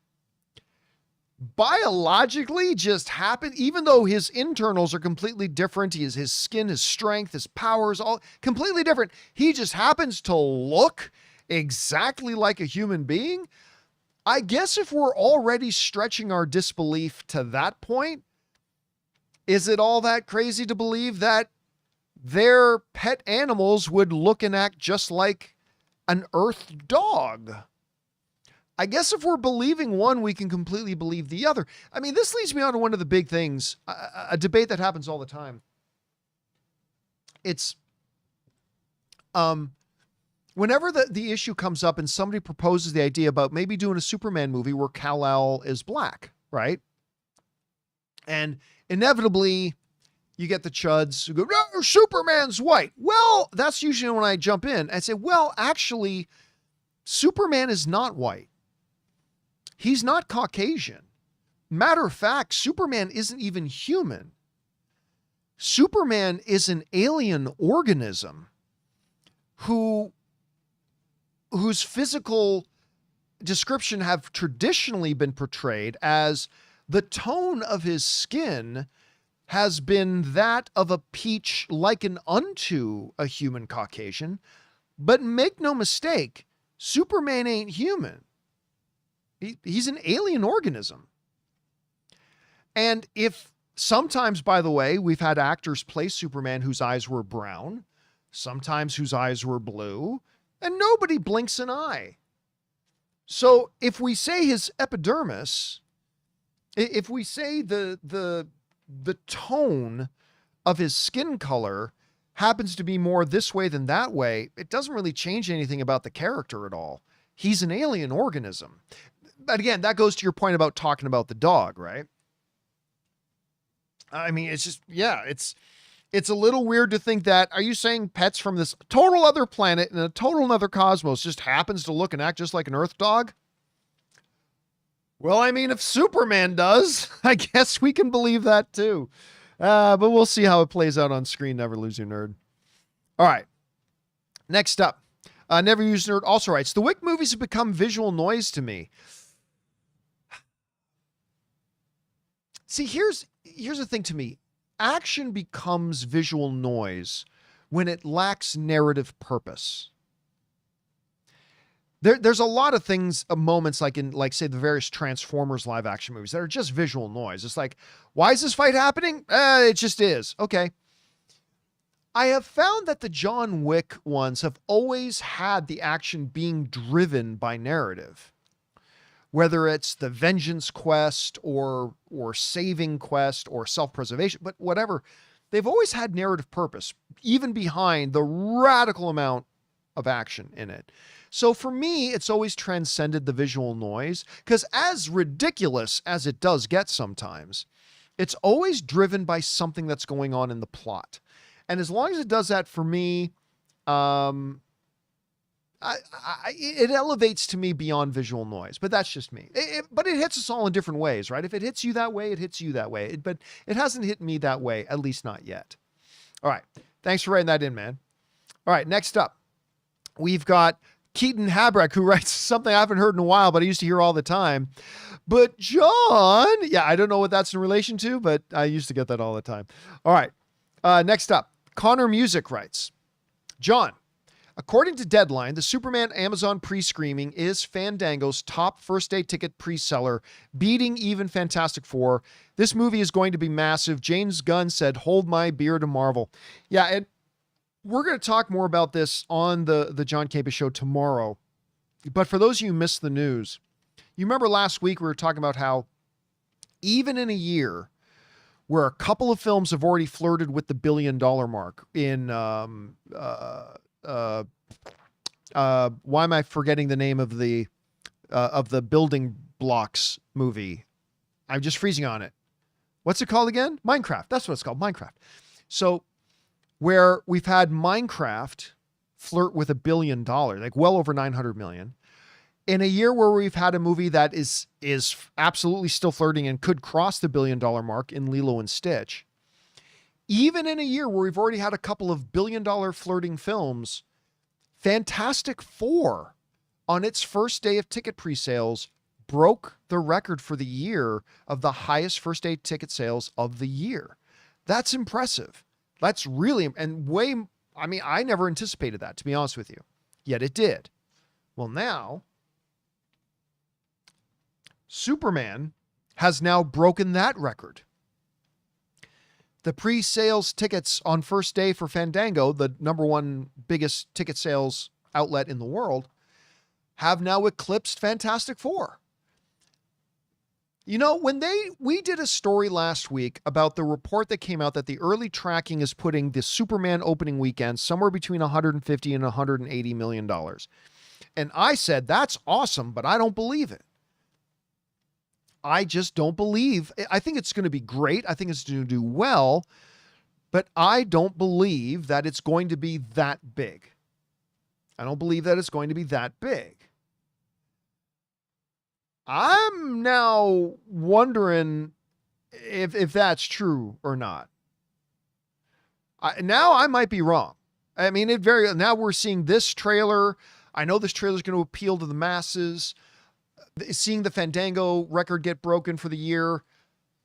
biologically just happened, even though his internals are completely different, his skin, his strength, his powers, all completely different, he just happens to look exactly like a human being. I guess if we're already stretching our disbelief to that point, is it all that crazy to believe that their pet animals would look and act just like an Earth dog? I guess if we're believing one, we can completely believe the other. I mean, this leads me on to one of the big things, a debate that happens all the time. It's, whenever the issue comes up and somebody proposes the idea about maybe doing a Superman movie where Kal-El is black, right? And inevitably you get the chuds who go, no, Superman's white. Well, that's usually when I jump in and say, well, actually, Superman is not white. He's not Caucasian. Matter of fact, Superman isn't even human. Superman is an alien organism whose physical description have traditionally been portrayed as the tone of his skin has been that of a peach likened unto a human Caucasian. But make no mistake, Superman ain't human. He's an alien organism. And if sometimes, by the way, we've had actors play Superman whose eyes were brown, sometimes whose eyes were blue, and nobody blinks an eye. So if we say his epidermis If we say the tone of his skin color happens to be more this way than that way, it doesn't really change anything about the character at all. He's an alien organism. But again, that goes to your point about talking about the dog, right? I mean, it's just, yeah, it's a little weird to think that, are you saying pets from this total other planet in a total other cosmos just happens to look and act just like an Earth dog? Well, I mean, if Superman does, I guess we can believe that too. But we'll see how it plays out on screen. Never lose your nerd. All right. Next up, Never Use Nerd also writes, the Wick movies have become visual noise to me. See, here's the thing to me. Action becomes visual noise when it lacks narrative purpose. There's a lot of things, moments like in, like, say, the various Transformers live action movies that are just visual noise. It's like, why is this fight happening? It just is. Okay. I have found that the John Wick ones have always had the action being driven by narrative. Whether it's the vengeance quest or saving quest or self-preservation, but whatever, they've always had narrative purpose, even behind the radical amount of action in it. So for me, it's always transcended the visual noise, because as ridiculous as it does get sometimes, it's always driven by something that's going on in the plot. And as long as it does that for me, it elevates to me beyond visual noise, but that's just me. But it hits us all in different ways, right? If it hits you that way, it hits you that way. But it hasn't hit me that way, at least not yet. All right. Thanks for writing that in, man. All right. Next up, we've got Keaton Habrek, who writes something I haven't heard in a while, but I used to hear all the time. But John, yeah, I don't know what that's in relation to, but I used to get that all the time. All right. Next up, Connor Music writes, John, according to Deadline, the Superman Amazon pre-screening is Fandango's top first-day ticket pre-seller, beating even Fantastic Four. This movie is going to be massive. James Gunn said, hold my beer to Marvel. Yeah, and we're going to talk more about this on the John Campea show tomorrow. But for those of you who missed the news, you remember last week we were talking about how even in a year where a couple of films have already flirted with the $1 billion mark in why am I forgetting the name of the building blocks movie? I'm just freezing on it. What's it called again? Minecraft. That's what it's called. Minecraft. So where we've had Minecraft flirt with $1 billion, like well over 900 million, in a year where we've had a movie that is absolutely still flirting and could cross the $1 billion mark in Lilo and Stitch. Even in a year where we've already had a couple of $1 billion flirting films, Fantastic Four, on its first day of ticket pre-sales, broke the record for the year of the highest first day ticket sales of the year. That's impressive. That's really, and way, I mean, I never anticipated that, to be honest with you. Yet it did. Well, now, Superman has now broken that record. The pre-sales tickets on first day for Fandango, the number one biggest ticket sales outlet in the world, have now eclipsed Fantastic Four. You know, when we did a story last week about the report that came out that the early tracking is putting the Superman opening weekend somewhere between 150 and 180 million dollars. And I said, that's awesome, but I don't believe it. I just don't believe. I think it's going to be great. I think it's going to do well, but I don't believe that it's going to be that big. I don't believe that it's going to be that big. I'm now wondering if that's true or not. Now I might be wrong. I mean, now we're seeing this trailer. I know this trailer is going to appeal to the masses. Seeing the Fandango record get broken for the year,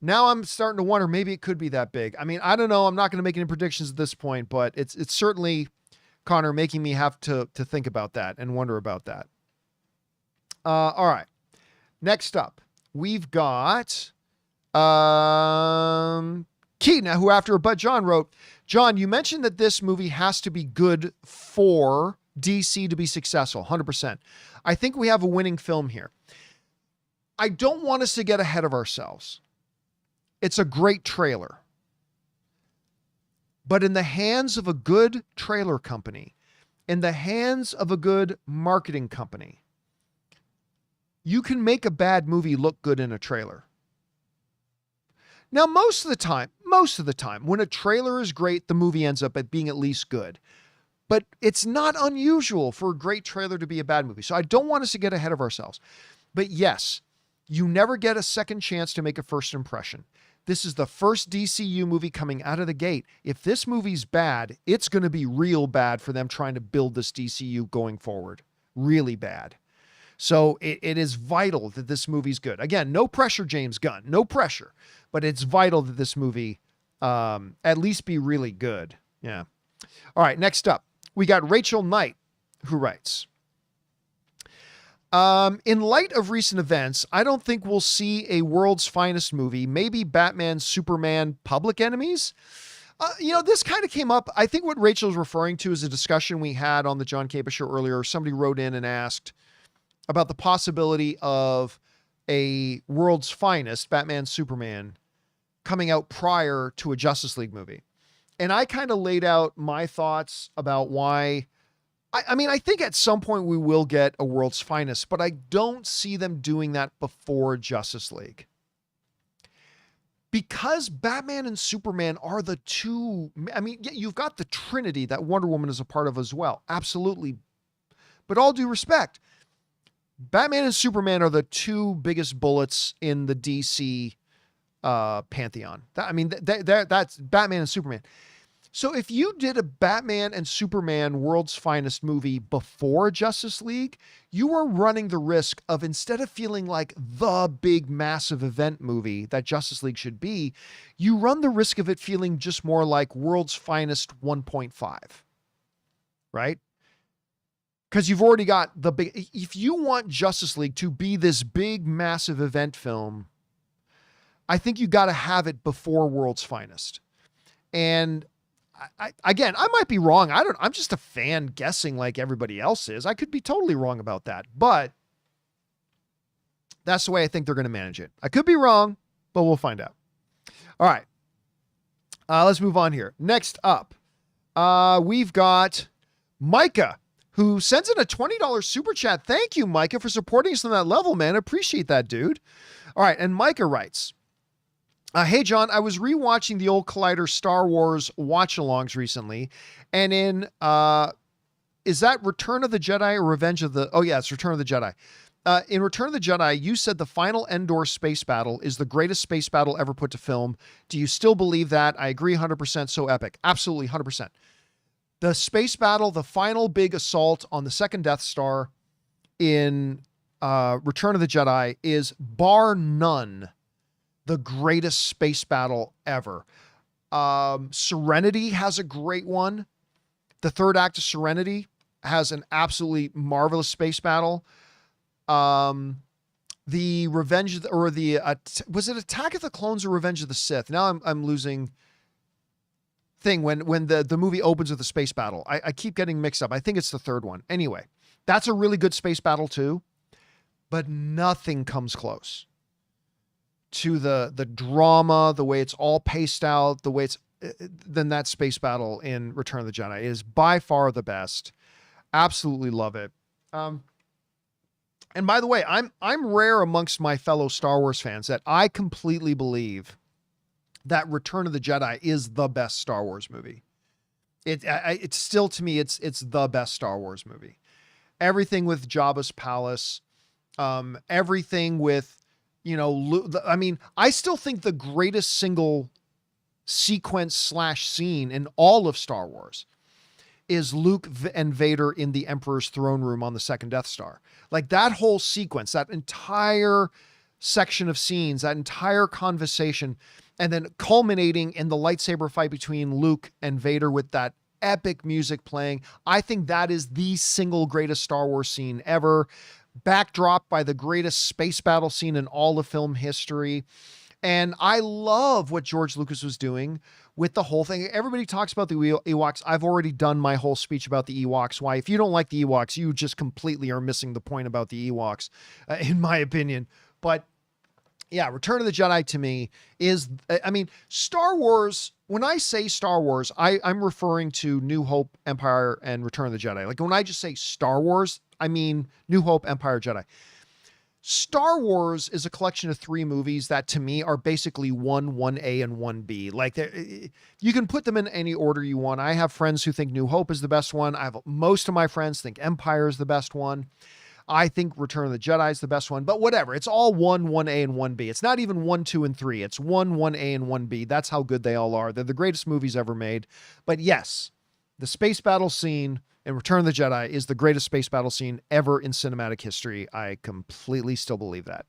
now I'm starting to wonder, maybe it could be that big. I mean, I don't know. I'm not going to make any predictions at this point, but it's certainly, Connor, making me have to think about that and wonder about that. All right. Next up, we've got Keaton, who after But John wrote, John, you mentioned that this movie has to be good for DC to be successful. 100%. I think we have a winning film here. I don't want us to get ahead of ourselves. It's a great trailer. But in the hands of a good trailer company, in the hands of a good marketing company, you can make a bad movie look good in a trailer. Now, most of the time, when a trailer is great, the movie ends up being at least good. But it's not unusual for a great trailer to be a bad movie. So I don't want us to get ahead of ourselves. But yes, you never get a second chance to make a first impression. This is the first DCU movie coming out of the gate. If this movie's bad, it's going to be real bad for them trying to build this DCU going forward. Really bad. So it is vital that this movie's good. Again, no pressure, James Gunn. No pressure. But it's vital that this movie at least be really good. Yeah. All right, next up, we got Rachel Knight, who writes, in light of recent events, I don't think we'll see a world's finest movie. Maybe Batman, Superman, Public Enemies. This kind of came up. I think what Rachel's referring to is a discussion we had on the John Campea show earlier. Somebody wrote in and asked about the possibility of a world's finest, Batman, Superman, coming out prior to a Justice League movie. And I kind of laid out my thoughts about why. I think at some point we will get a world's finest, but I don't see them doing that before Justice League. Because Batman and Superman are the two, you've got the Trinity that Wonder Woman is a part of as well. Absolutely. But all due respect, Batman and Superman are the two biggest bullets in the DC pantheon. That's Batman and Superman. So if you did a Batman and Superman World's Finest movie before Justice League, you are running the risk of, instead of feeling like the big massive event movie that Justice League should be, you run the risk of it feeling just more like World's Finest 1.5, right? Because you've already got the big, if you want Justice League to be this big massive event film, I think you got to have it before World's Finest. And again, I might be wrong. I'm just a fan guessing like everybody else is. I could be totally wrong about that, but that's the way I think they're going to manage it. I could be wrong, but we'll find out. All right. Let's move on here. Next up, we've got Micah, who sends in a $20 super chat. Thank you, Micah, for supporting us on that level, man. Appreciate that, dude. All right. And Micah writes, hey, John, I was rewatching the old Collider Star Wars watch-alongs recently, and is that Return of the Jedi or Revenge of the... Oh, yeah, it's Return of the Jedi. In Return of the Jedi, you said the final Endor space battle is the greatest space battle ever put to film. Do you still believe that? I agree 100%. So epic. Absolutely 100%. The space battle, the final big assault on the second Death Star in Return of the Jedi is bar none the greatest space battle ever. Serenity has a great one. The third act of Serenity has an absolutely marvelous space battle. The Revenge or the was it Attack of the Clones or Revenge of the Sith? Now I'm losing thing when the movie opens with a space battle. I keep getting mixed up. I think it's the third one. Anyway, that's a really good space battle too, but nothing comes close to the drama, the way it's all paced out, the way it's then that space battle in Return of the Jedi is by far the best. Absolutely love it. And by the way, I'm rare amongst my fellow Star Wars fans that I completely believe that Return of the Jedi is the best Star Wars movie. It's still, to me, it's the best Star Wars movie. Everything with Jabba's palace, everything with, I still think the greatest single sequence / scene in all of Star Wars is Luke and Vader in the Emperor's throne room on the second Death Star. Like that whole sequence, that entire section of scenes, that entire conversation, and then culminating in the lightsaber fight between Luke and Vader with that epic music playing. I think that is the single greatest Star Wars scene ever, backdrop by the greatest space battle scene in all of film history. And I love what George Lucas was doing with the whole thing. Everybody talks about the Ewoks. I've already done my whole speech about the Ewoks. Why, if you don't like the Ewoks, you just completely are missing the point about the Ewoks, in my opinion. But yeah, Return of the Jedi to me is, I mean, Star Wars, when I say Star Wars, I'm referring to New Hope, Empire, and Return of the Jedi. Like when I just say Star Wars, I mean New Hope, Empire, Jedi. Star Wars is a collection of 3 movies that to me are basically 1A and 1B. Like you can put them in any order you want. I have friends who think New Hope is the best one. Most of my friends think Empire is the best one. I think Return of the Jedi is the best one, but whatever. It's all 1A and 1B. It's not even 1, 2, and 3. It's 1A and 1B. That's how good they all are. They're the greatest movies ever made. But yes, the space battle scene in Return of the Jedi is the greatest space battle scene ever in cinematic history. I completely still believe that.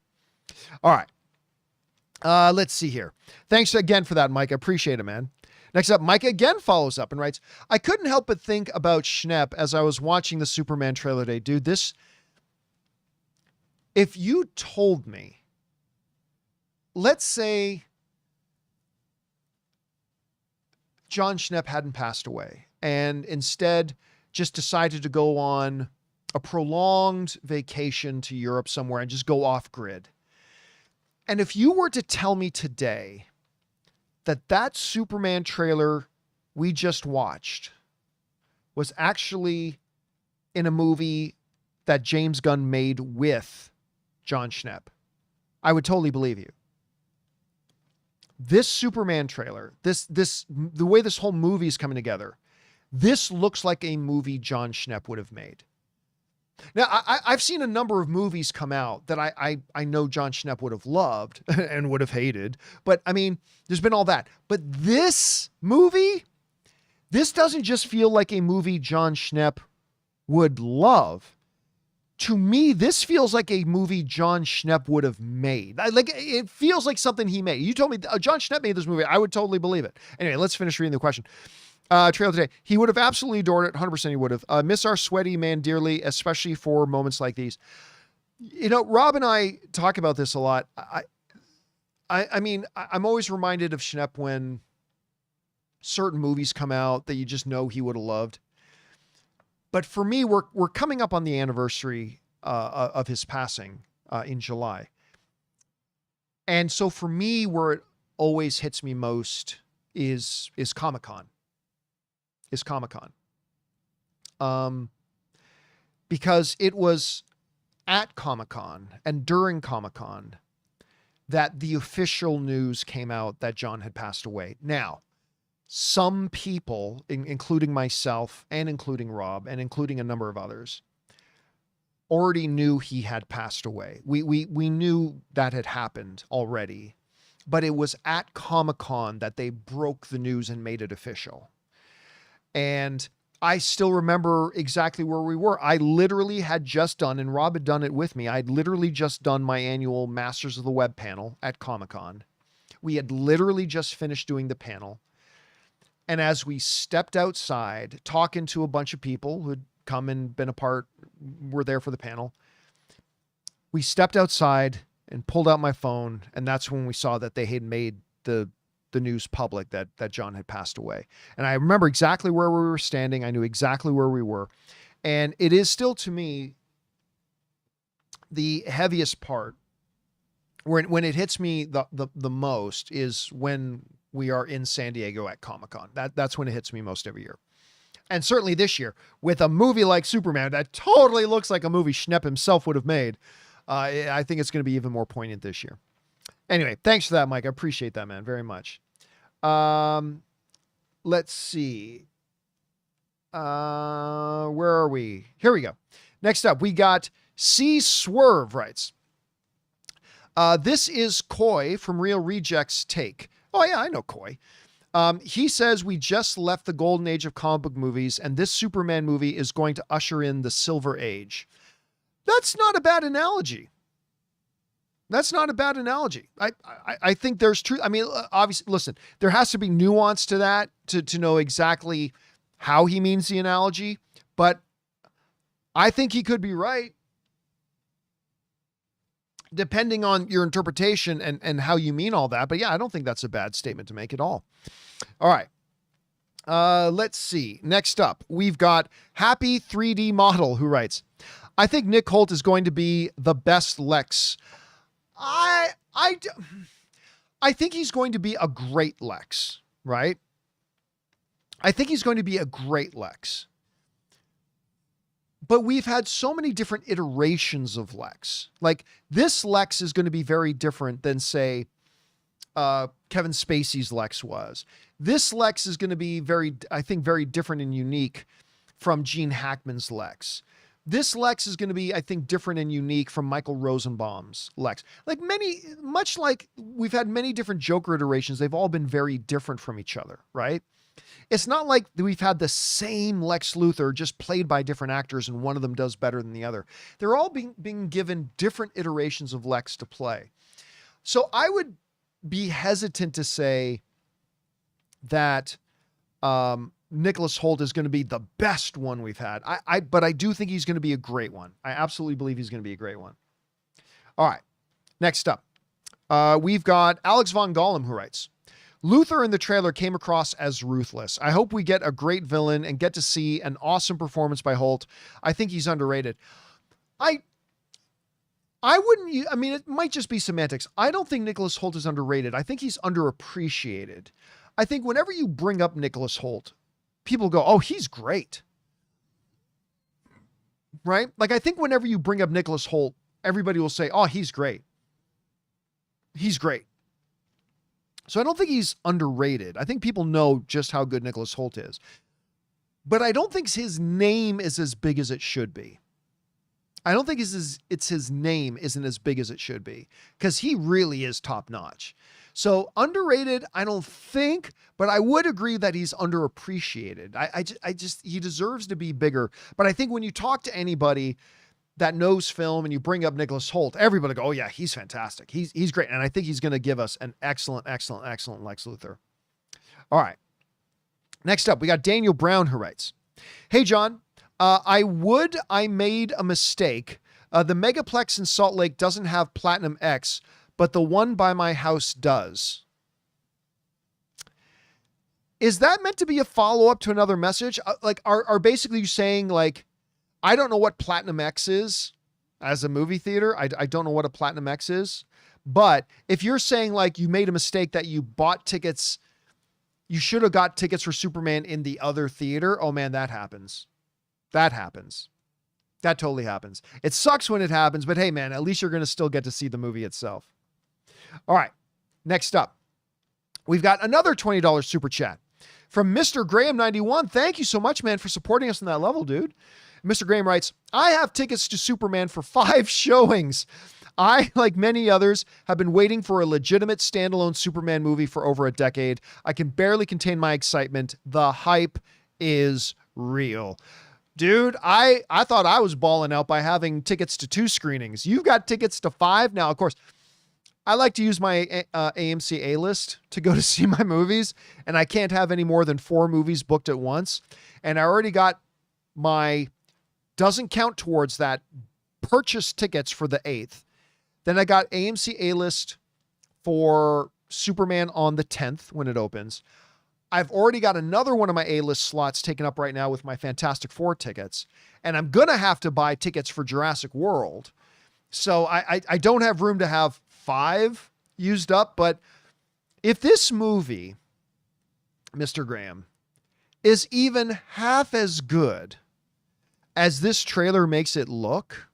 All right. Let's see here. Thanks again for that, Mike. I appreciate it, man. Next up, Mike again follows up and writes, I couldn't help but think about Schnepp as I was watching the Superman trailer today. Dude, if you told me, let's say John Schnepp hadn't passed away and instead just decided to go on a prolonged vacation to Europe somewhere and just go off grid. And if you were to tell me today that Superman trailer we just watched was actually in a movie that James Gunn made with John Schnepp, I would totally believe you. This Superman trailer, the way this whole movie is coming together, this looks like a movie John Schnepp would have made. Now, I've seen a number of movies come out that I know John Schnepp would have loved and would have hated, but I mean, there's been all that. But this movie, this doesn't just feel like a movie John Schnepp would love. To me, this feels like a movie John Schnepp would have made. Like it feels like something he made. You told me John Schnepp made this movie. I would totally believe it. Anyway, let's finish reading the question. Trailer today. He would have absolutely adored it. 100% he would have. Miss our sweaty man dearly, especially for moments like these. You know, Rob and I talk about this a lot. I mean, I'm always reminded of Schnepp when certain movies come out that you just know he would have loved. But for me, we're coming up on the anniversary of his passing in July. And so for me, where it always hits me most is Comic-Con. Because it was at Comic-Con and during Comic-Con that the official news came out that John had passed away. Now, some people, including myself and including Rob and including a number of others, already knew he had passed away. We knew that had happened already, but it was at Comic-Con that they broke the news and made it official. And I still remember exactly where we were. I literally had just done, and Rob had done it with me, I'd literally just done my annual Masters of the Web panel at Comic-Con. We had literally just finished doing the panel. And as we stepped outside, talking to a bunch of people who'd come and been a part, were there for the panel, we stepped outside and pulled out my phone. And that's when we saw that they had made the news public that John had passed away. And I remember exactly where we were standing. I knew exactly where we were. And it is still, to me, the heaviest part when it hits me the most is when we are in San Diego at Comic-Con. That's when it hits me most every year. And certainly this year, with a movie like Superman that totally looks like a movie Schnepp himself would have made, I think it's going to be even more poignant this year. Anyway, thanks for that, Mike. I appreciate that, man, very much. Let's see. Where are we? Here we go. Next up, we got C Swerve writes. This is Coy from Real Rejects Take. Oh, yeah, I know Coy. He says we just left the golden age of comic book movies, and this Superman movie is going to usher in the silver age. That's not a bad analogy. That's not a bad analogy. I think there's truth. I mean, obviously, listen, there has to be nuance to that to know exactly how he means the analogy, but I think he could be right. Depending on your interpretation and how you mean all that. But yeah, I don't think that's a bad statement to make at all. All right. Let's see. Next up, we've got Happy 3D Model who writes, I think Nick Hoult is going to be the best Lex. I I think he's going to be a great Lex, right? I think he's going to be a great Lex. But we've had so many different iterations of Lex. Like, this Lex is going to be very different than, say, Kevin Spacey's Lex was. This Lex is going to be I think, very different and unique from Gene Hackman's Lex. This Lex is going to be, I think, different and unique from Michael Rosenbaum's Lex. Like much like we've had many different Joker iterations, they've all been very different from each other, right? It's not like we've had the same Lex Luthor just played by different actors and one of them does better than the other. They're all being given different iterations of Lex to play. So I would be hesitant to say that Nicolas Hoult is going to be the best one we've had. But I do think he's going to be a great one. I absolutely believe he's going to be a great one. All right. Next up, we've got Alex Von Gollum, who writes, Luthor in the trailer came across as ruthless. I hope we get a great villain and get to see an awesome performance by Hoult. I think he's underrated. I wouldn't, I mean, it might just be semantics. I don't think Nicolas Hoult is underrated. I think he's underappreciated. I think whenever you bring up Nicolas Hoult, people go, oh, he's great. Right? Like, I think whenever you bring up Nicolas Hoult, everybody will say, oh, he's great. He's great. So I don't think he's underrated. I think people know just how good Nicolas Hoult is. But I don't think his name is as big as it should be. I don't think it's his name isn't as big as it should be, because he really is top notch. So underrated, I don't think, but I would agree that he's underappreciated. I just he deserves to be bigger. But I think when you talk to anybody that knows film and you bring up Nicolas Hoult, everybody go, oh yeah, he's fantastic. He's great. And I think he's going to give us an excellent Lex Luthor. All right. Next up, we got Daniel Brown, who writes, hey, John, I made a mistake. The Mxyzptlk in Salt Lake doesn't have Platinum X, but the one by my house does. Is that meant to be a follow-up to another message? Like, are basically you saying, like, I don't know what Platinum X is as a movie theater. I don't know what a Platinum X is. But if you're saying, like, you made a mistake that you bought tickets, you should have got tickets for Superman in the other theater. Oh man, that happens. That happens. That totally happens. It sucks when it happens, but hey man, at least you're going to still get to see the movie itself. All right. Next up, we've got another $20 super chat from Mr. Graham 91. Thank you so much, man, for supporting us on that level, dude. Mr. Graham writes, I have tickets to Superman for 5 showings. I, like many others, have been waiting for a legitimate standalone Superman movie for over a decade. I can barely contain my excitement. The hype is real. Dude, I thought I was balling out by having tickets to 2 screenings. You've got tickets to 5. Now, of course, I like to use my AMC A-list to go to see my movies, and I can't have any more than 4 movies booked at once. And I already got my... doesn't count towards that purchase tickets for the 8th. Then I got AMC A-list for Superman on the 10th when it opens. I've already got another one of my A-list slots taken up right now with my Fantastic Four tickets. And I'm going to have to buy tickets for Jurassic World. So I don't have room to have 5 used up. But if this movie, Mr. Graham, is even half as good as this trailer makes it look,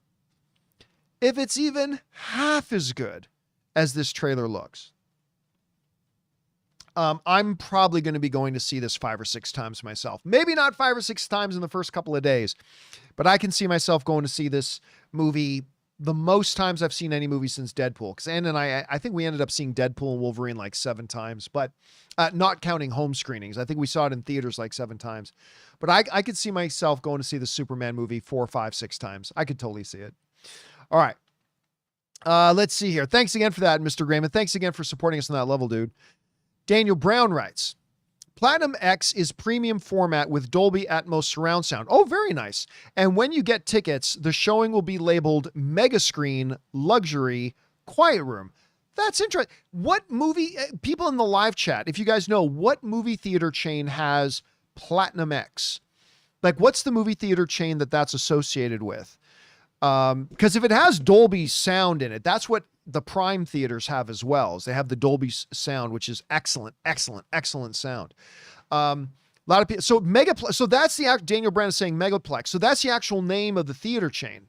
if it's even half as good as this trailer looks, I'm probably going to be going to see this 5 or 6 times myself. Maybe not 5 or 6 times in the first couple of days, but I can see myself going to see this movie the most times I've seen any movie since Deadpool. Because Ann and I think we ended up seeing Deadpool and Wolverine like 7 times, but not counting home screenings. I think we saw it in theaters like 7 times. But I could see myself going to see the Superman movie 4, 5, 6 times. I could totally see it. All right. Let's see here. Thanks again for that, Mr. Graham. And thanks again for supporting us on that level, dude. Daniel Brown writes, Platinum X is premium format with Dolby Atmos surround sound. Oh, very nice. And when you get tickets, the showing will be labeled Mega Screen, Luxury, Quiet Room. That's interesting. What movie, people in the live chat, if you guys know, what movie theater chain has Platinum X? Like, what's the movie theater chain that's associated with? Because if it has Dolby sound in it, that's what the Prime theaters have as well. They have the Dolby sound, which is excellent sound. A lot of people. So Megaplex. So that's the Daniel Brand is saying Megaplex. So that's the actual name of the theater chain.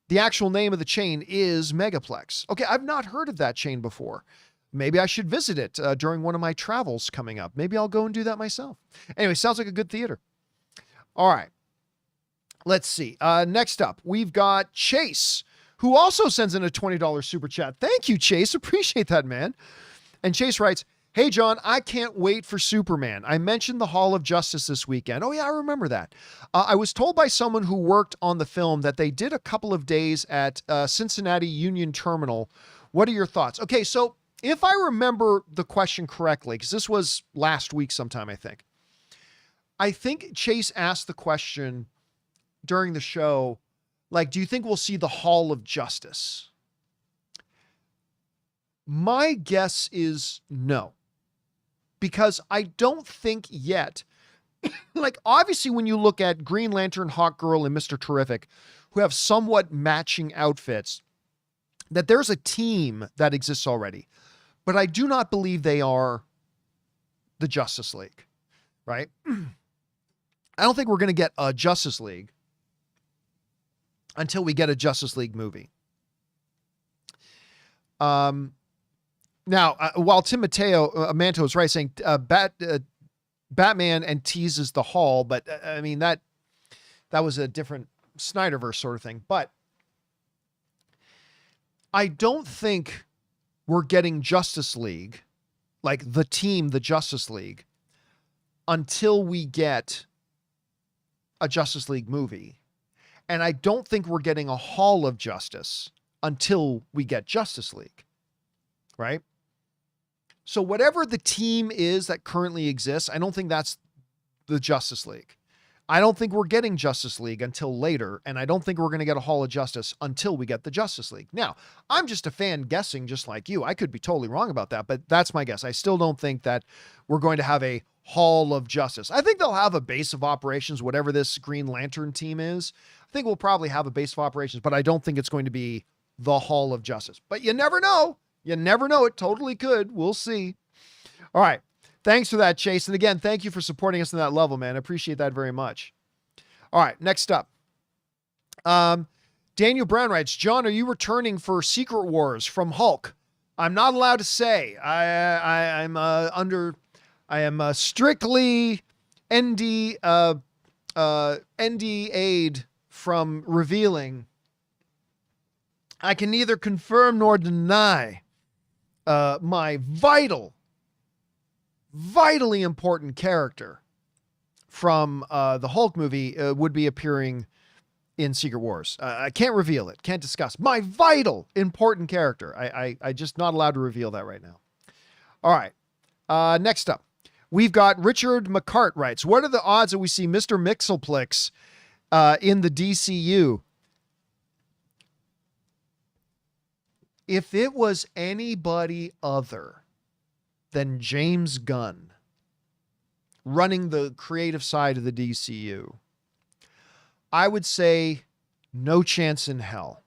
The actual name of the chain is Megaplex. Okay, I've not heard of that chain before. Maybe I should visit it during one of my travels coming up. Maybe I'll go and do that myself. Anyway, sounds like a good theater. All right. Let's see. Next up, we've got Chase, who also sends in a $20 super chat. Thank you, Chase. Appreciate that, man. And Chase writes, "Hey, John, I can't wait for Superman. I mentioned the Hall of Justice this weekend." Oh, yeah, I remember that. "I was told by someone who worked on the film that they did a couple of days at Cincinnati Union Terminal. What are your thoughts?" Okay, so if I remember the question correctly, because this was last week sometime, I think Chase asked the question during the show, like, do you think we'll see the Hall of Justice? My guess is no. Because I don't think yet, like, obviously when you look at Green Lantern, Hawkgirl, and Mr. Terrific, who have somewhat matching outfits, that there's a team that exists already. But I do not believe they are the Justice League, right? I don't think we're going to get a Justice League until we get a Justice League movie. Now, while Tim Manto is right, saying Batman and teases the Hall, but I mean, that was a different Snyderverse sort of thing. But I don't think we're getting Justice League, like the team, the Justice League, until we get a Justice League movie. And I don't think we're getting a Hall of Justice until we get Justice League, right? So whatever the team is that currently exists, I don't think that's the Justice League. I don't think we're getting Justice League until later, and I don't think we're going to get a Hall of Justice until we get the Justice League. Now, I'm just a fan guessing just like you. I could be totally wrong about that, but that's my guess. I still don't think that we're going to have a Hall of Justice. I think they'll have a base of operations, whatever this Green Lantern team is. I think we'll probably have a base of operations, but I don't think it's going to be the Hall of Justice. But you never know. You never know. It totally could. We'll see. All right. Thanks for that, Chase. And again, thank you for supporting us on that level, man. I appreciate that very much. All right. Next up. Daniel Brown writes, "John, are you returning for Secret Wars from Hulk?" I'm not allowed to say. I am strictly NDA'd from revealing. I can neither confirm nor deny my vitally important character from the Hulk movie would be appearing in Secret Wars. I can't reveal it, can't discuss my vital important character. I just not allowed to reveal that right now. All right. Next up, we've got Richard McCart writes, "What are the odds that we see Mr. Mxyzptlk in the DCU?" If it was anybody other than James Gunn running the creative side of the DCU, I would say no chance in hell.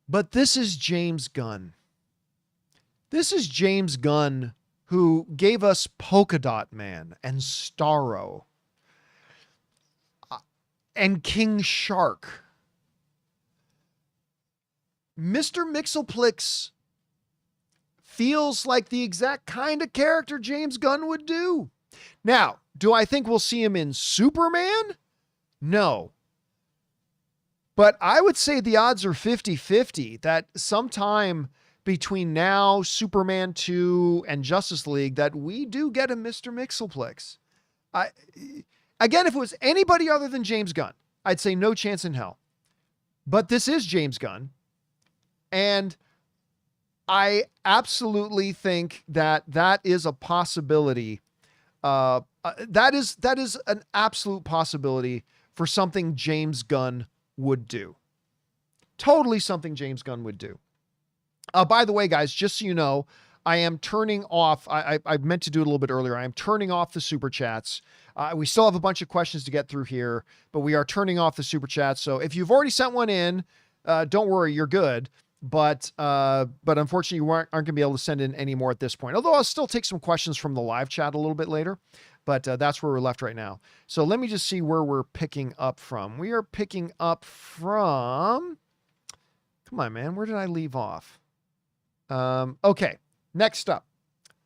But this is James Gunn. This is James Gunn who gave us Polka Dot Man and Starro and King Shark. Mr. Mxyzptlk feels like the exact kind of character James Gunn would do. Now, do I think we'll see him in Superman? No. But I would say the odds are 50-50 that sometime between now, Superman 2, and Justice League, that we do get a Mr. Mxyzptlk. Again, if it was anybody other than James Gunn, I'd say no chance in hell. But this is James Gunn. And I absolutely think that that is a possibility. That is an absolute possibility for something James Gunn would do. Totally something James Gunn would do. By the way, guys, just so you know, I am turning off. I meant to do it a little bit earlier. I am turning off the super chats. We still have a bunch of questions to get through here, but we are turning off the super chats. So if you've already sent one in, don't worry, you're good. but unfortunately you aren't going to be able to send in any more at this point. Although I'll still take some questions from the live chat a little bit later, but that's where we're left right now. So let me just see where we're picking up from. We are picking up from, come on, man. Where did I leave off? Okay. Next up,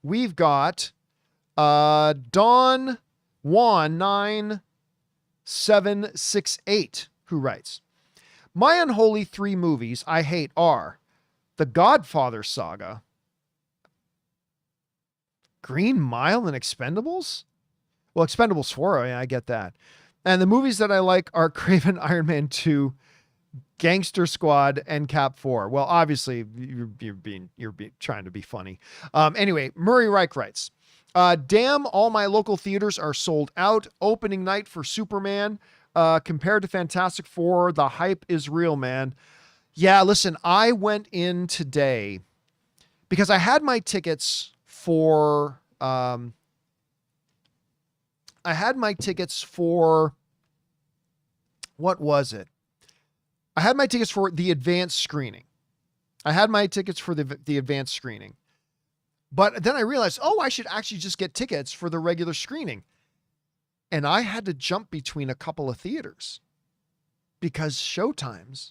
we've got, Dawn Juan 9768, who writes, my unholy 3 movies I hate are The Godfather Saga, Green Mile, and Expendables. Well, Expendables 4, I get that. And the movies that I like are Craven, Iron Man 2, Gangster Squad, and Cap 4. Well, obviously you're trying to be funny. Anyway, Murray Reich writes, damn, all my local theaters are sold out. Opening night for Superman. Compared to Fantastic Four, the hype is real, man. Yeah, listen, I went in today because I had my tickets for, what was it? I had my tickets for the advanced screening. But then I realized, I should actually just get tickets for the regular screening. And I had to jump between a couple of theaters because showtimes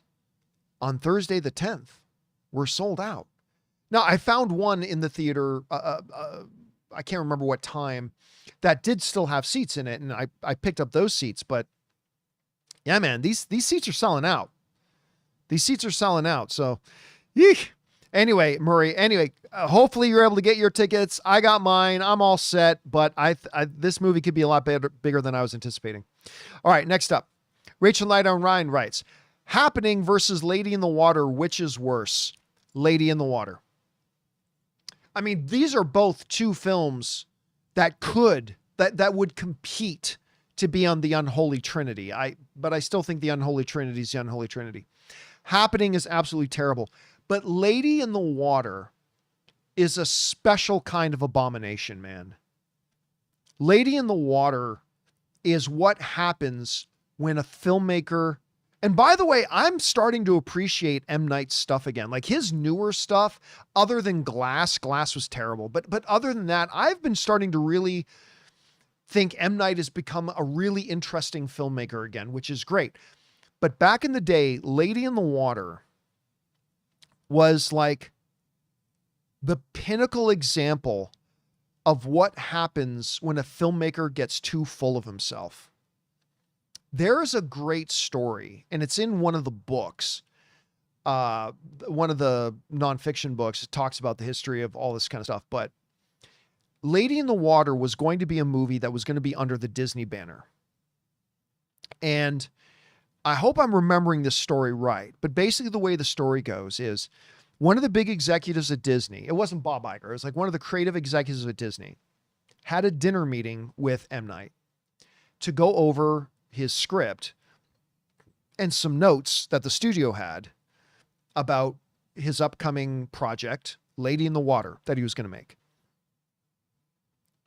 on Thursday the 10th were sold out. Now, I found one in the theater, I can't remember what time, that did still have seats in it, and I picked up those seats. But yeah, man, these seats are selling out. So, yeesh. Anyway, Murray, hopefully you're able to get your tickets. I got mine. I'm all set, but this movie could be a lot bigger than I was anticipating. All right, next up, Rachel Knight on Ryan writes, Happening versus Lady in the Water, which is worse? Lady in the Water. I mean, these are both 2 films that would compete to be on the Unholy Trinity. But I still think the Unholy Trinity is the Unholy Trinity. Happening is absolutely terrible. But Lady in the Water is a special kind of abomination, man. Lady in the Water is what happens when a filmmaker, and by the way, I'm starting to appreciate M. Night's stuff again. Like his newer stuff, other than Glass was terrible. But other than that, I've been starting to really think M. Night has become a really interesting filmmaker again, which is great. But back in the day, Lady in the Water was like the pinnacle example of what happens when a filmmaker gets too full of himself. There is a great story, and it's in one of the books, one of the nonfiction books. It talks about the history of all this kind of stuff. But Lady in the Water was going to be a movie that was going to be under the Disney banner. And I hope I'm remembering this story right, but basically the way the story goes is one of the big executives at Disney, it wasn't Bob Iger, it was like one of the creative executives at Disney, had a dinner meeting with M. Night to go over his script and some notes that the studio had about his upcoming project, Lady in the Water, that he was going to make.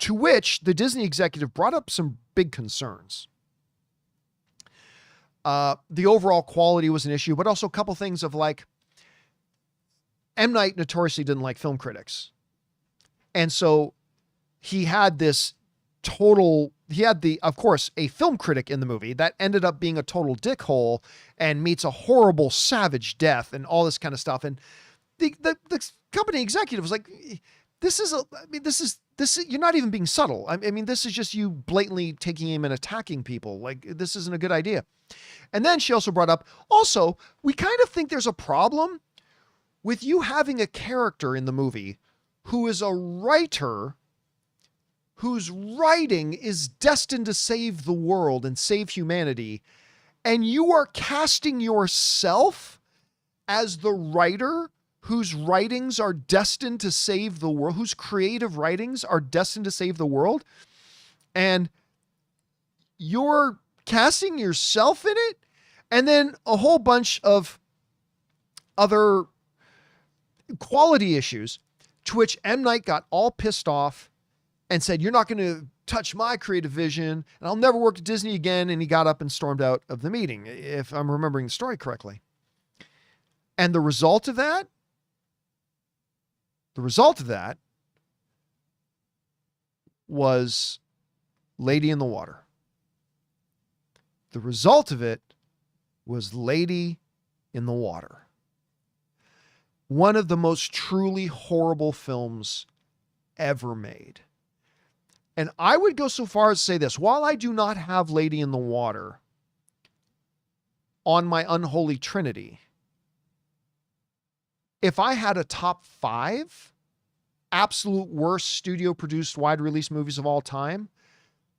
To which the Disney executive brought up some big concerns. The overall quality was an issue, but also a couple things of like, M. Night notoriously didn't like film critics. And so he had of course, a film critic in the movie that ended up being a total dickhole and meets a horrible, savage death and all this kind of stuff. And the company executive was like, you're not even being subtle. I mean, this is just you blatantly taking aim and attacking people. Like, this isn't a good idea. And then she also brought up, we kind of think there's a problem with you having a character in the movie who is a writer whose writing is destined to save the world and save humanity. And you are casting yourself as the writer whose writings are destined to save the world, whose creative writings are destined to save the world. And you're casting yourself in it. And then a whole bunch of other quality issues, to which M. Night got all pissed off and said, you're not going to touch my creative vision and I'll never work at Disney again. And he got up and stormed out of the meeting, if I'm remembering the story correctly. And the result of that was Lady in the Water. The result of it was Lady in the Water. One of the most truly horrible films ever made. And I would go so far as to say this: while I do not have Lady in the Water on my unholy trinity, if I had a top 5 absolute worst studio produced wide release movies of all time,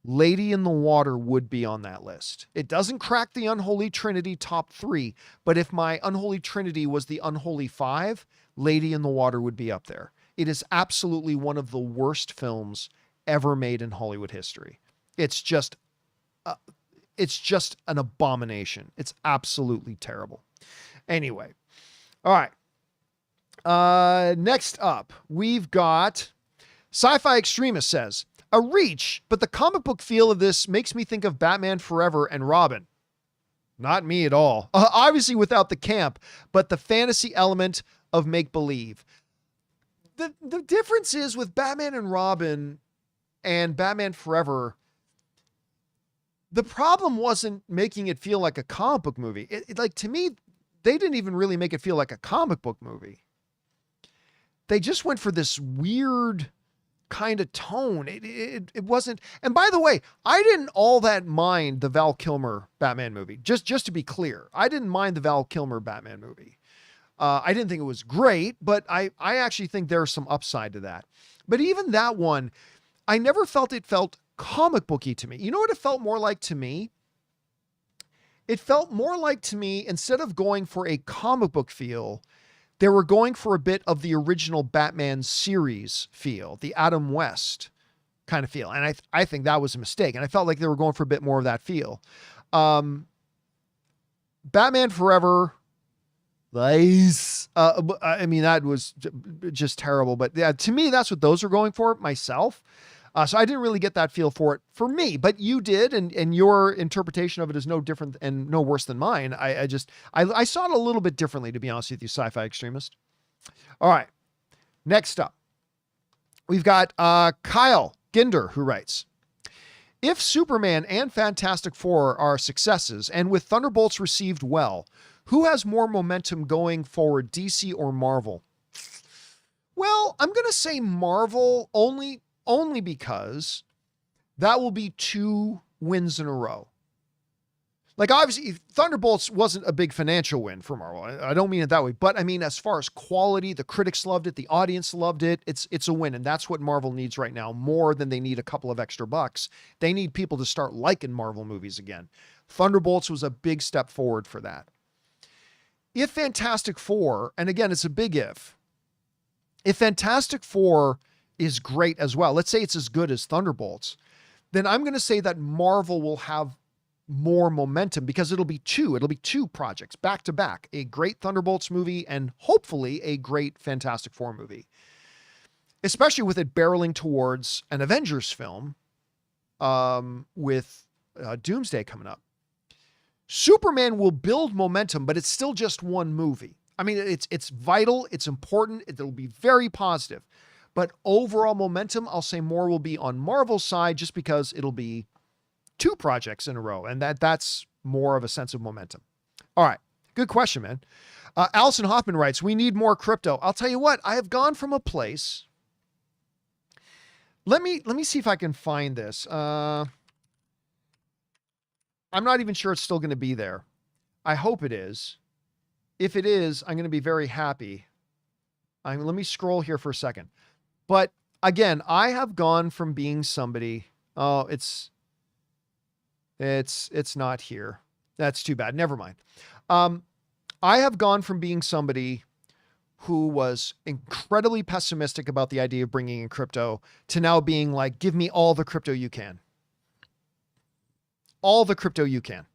Lady in the Water would be on that list. It doesn't crack the unholy trinity top 3, but if my unholy trinity was the unholy 5, Lady in the Water would be up there. It is absolutely one of the worst films ever made in Hollywood history. It's just an abomination. It's absolutely terrible. Anyway. All right. Next up, we've got Sci-Fi Extremist says, a reach, but the comic book feel of this makes me think of Batman Forever and Robin. Not me at all. Obviously without the camp, but the fantasy element of make-believe. The difference is with Batman and Robin and Batman Forever, the problem wasn't making it feel like a comic book movie. Like, to me, they didn't even really make it feel like a comic book movie. They just went for this weird kind of tone. It wasn't. And by the way, I didn't all that mind the Val Kilmer Batman movie. Just to be clear, I didn't mind the Val Kilmer Batman movie. I didn't think it was great, but I actually think there's some upside to that. But even that one, I never felt it felt comic booky to me. You know what it felt more like to me? It felt more like to me, instead of going for a comic book feel, they were going for a bit of the original Batman series feel, the Adam West kind of feel. And I think that was a mistake. And I felt like they were going for a bit more of that feel. Batman Forever, nice. I mean, that was just terrible. But yeah, to me, that's what those are going for myself. So I didn't really get that feel for it for me, but you did, and your interpretation of it is no different and no worse than mine. I saw it a little bit differently, to be honest with you, Sci-Fi Extremist. All right. Next up, we've got Kyle Ginder, who writes, if Superman and Fantastic Four are successes, and with Thunderbolts received well, who has more momentum going forward, DC or Marvel? Well, I'm going to say Marvel only because that will be 2 wins in a row. Like, obviously, Thunderbolts wasn't a big financial win for Marvel. I don't mean it that way, but I mean, as far as quality, the critics loved it, the audience loved it. It's a win, and that's what Marvel needs right now, more than they need a couple of extra bucks. They need people to start liking Marvel movies again. Thunderbolts was a big step forward for that. If Fantastic Four, and again, it's a big if Fantastic Four is great as well, let's say it's as good as Thunderbolts, then I'm going to say that Marvel will have more momentum, because it'll be two projects back to back, a great Thunderbolts movie and hopefully a great Fantastic Four movie, especially with it barreling towards an Avengers film, with Doomsday coming up. Superman will build momentum, but it's still just one movie. I mean, it's vital, it's important, it'll be very positive. But overall momentum, I'll say more will be on Marvel's side, just because it'll be 2 projects in a row. And that's more of a sense of momentum. All right. Good question, man. Allison Hoffman writes, we need more Krypto. I'll tell you what, I have gone from a place. Let me see if I can find this. I'm not even sure it's still going to be there. I hope it is. If it is, I'm going to be very happy. Let me scroll here for a second. But again, I have gone from being somebody. Oh, it's not here. That's too bad. Never mind. I have gone from being somebody who was incredibly pessimistic about the idea of bringing in Krypto to now being like, give me all the Krypto you can. All the Krypto you can.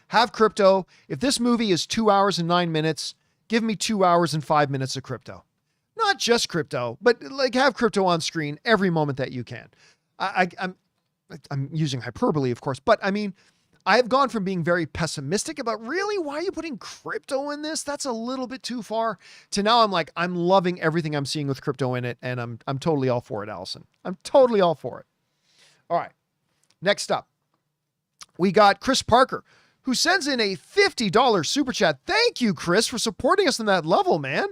Have Krypto. If this movie is 2 hours and 9 minutes, give me 2 hours and 5 minutes of Krypto. Not just Krypto, but like, have Krypto on screen every moment that you can. I'm using hyperbole, of course, but I mean, I have gone from being very pessimistic about really, why are you putting Krypto in this? That's a little bit too far, to now I'm like, I'm loving everything I'm seeing with Krypto in it. And I'm totally all for it, Allison. I'm totally all for it. All right. Next up, we got Chris Parker, who sends in a $50 super chat. Thank you, Chris, for supporting us on that level, man.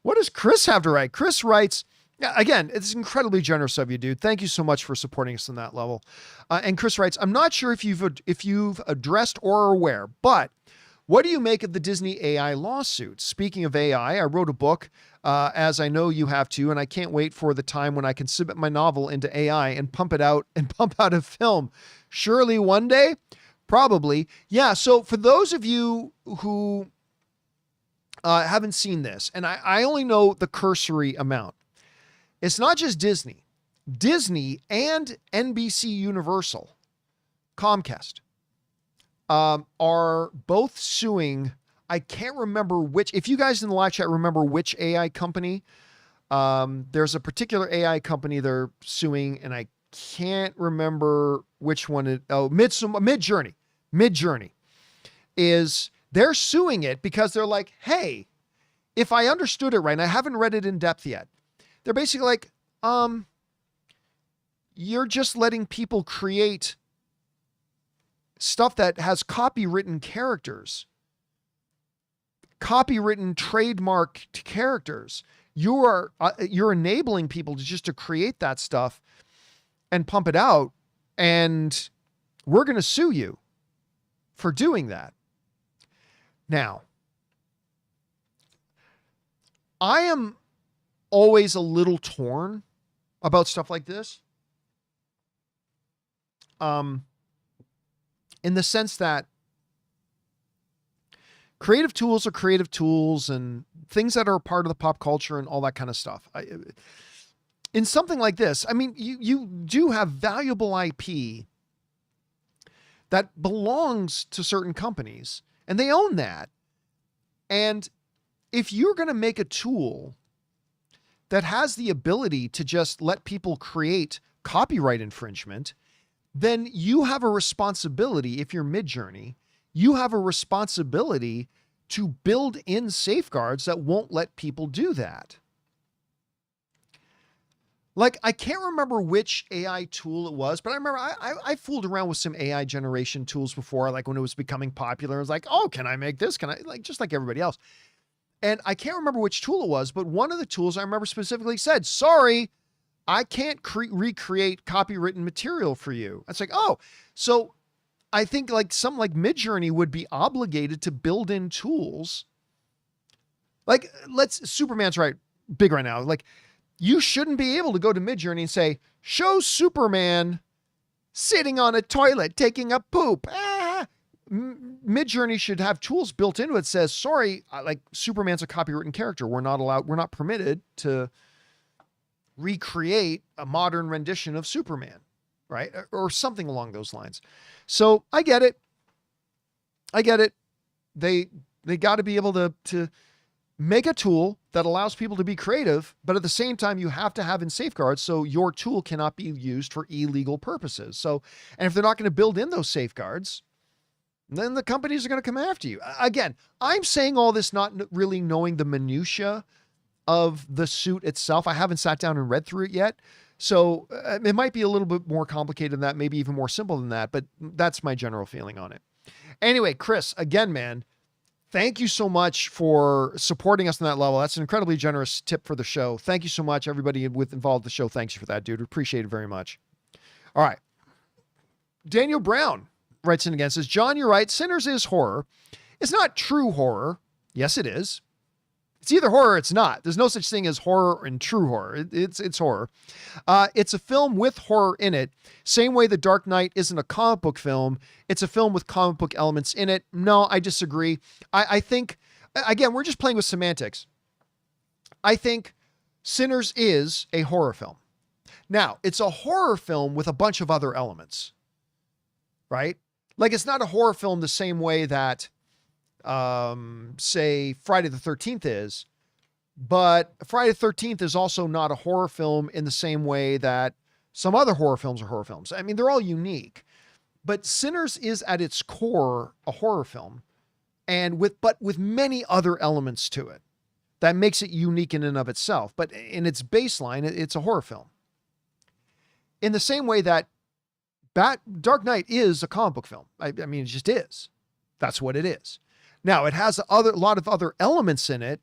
What does Chris have to write? Chris writes, yeah, again, it's incredibly generous of you, dude. Thank you so much for supporting us on that level. And Chris writes, I'm not sure if you've addressed or are aware, but what do you make of the Disney AI lawsuits? Speaking of AI, I wrote a book, as I know you have too, and I can't wait for the time when I can submit my novel into AI and pump out a film. Surely one day? Probably. Yeah, so for those of you who haven't seen this, and I only know the cursory amount, it's not just Disney. Disney and NBC Universal, Comcast, are both suing. I can't remember which. If you guys in the live chat remember which AI company, there's a particular AI company they're suing, and I can't remember which one. Midjourney. Midjourney is, they're suing it because they're like, hey, if I understood it right, and I haven't read it in depth yet, they're basically like, you're just letting people create stuff that has copywritten characters, copywritten trademarked characters. You're enabling people to create that stuff and pump it out. And we're going to sue you for doing that. Now, I am always a little torn about stuff like this. In the sense that creative tools are creative tools, and things that are part of the pop culture and all that kind of stuff. In something like this, I mean, you do have valuable IP that belongs to certain companies, and they own that. And if you're going to make a tool that has the ability to just let people create copyright infringement, then you have a responsibility. If you're Midjourney, you have a responsibility to build in safeguards that won't let people do that. Like, I can't remember which AI tool it was, but I remember I fooled around with some AI generation tools before, like when it was becoming popular. I was like, oh, can I make this? Can I, like, just like everybody else. And I can't remember which tool it was, but one of the tools I remember specifically said, sorry, I can't recreate copywritten material for you. It's like, oh, so I think like something like Midjourney would be obligated to build in tools. Like, Superman's big right now. Like, you shouldn't be able to go to Midjourney and say, show Superman sitting on a toilet taking a poop. Midjourney should have tools built into it that says, sorry, like, Superman's a copywritten character. We're not permitted to recreate a modern rendition of Superman, right? Or something along those lines. So I get it. They got to be able to make a tool that allows people to be creative, but at the same time, you have to have in safeguards so your tool cannot be used for illegal purposes. So, and if they're not going to build in those safeguards, then the companies are going to come after you. Again, I'm saying all this not really knowing the minutia of the suit itself. I haven't sat down and read through it yet. So it might be a little bit more complicated than that, maybe even more simple than that, but that's my general feeling on it. Anyway, Chris, again, man, thank you so much for supporting us on that level. That's an incredibly generous tip for the show. Thank you so much. Everybody involved in the show, thanks you for that, dude. Appreciate it very much. All right. Daniel Brown writes in again, says, John, you're right. Sinners is horror. It's not true horror. Yes, it is. It's either horror or it's not. There's no such thing as horror and true horror. It's horror. It's a film with horror in it. Same way The Dark Knight isn't a comic book film. It's a film with comic book elements in it. No, I disagree. I think, again, we're just playing with semantics. I think Sinners is a horror film. Now, it's a horror film with a bunch of other elements, right? Like, it's not a horror film the same way that say Friday the 13th is, but Friday the 13th is also not a horror film in the same way that some other horror films are horror films. I mean, they're all unique, But Sinners is at its core a horror film, and with many other elements to it that makes it unique in and of itself. But in its baseline, it's a horror film. In the same way that Dark Knight is a comic book film. I mean, it just is. That's what it is. Now, it has a lot of other elements in it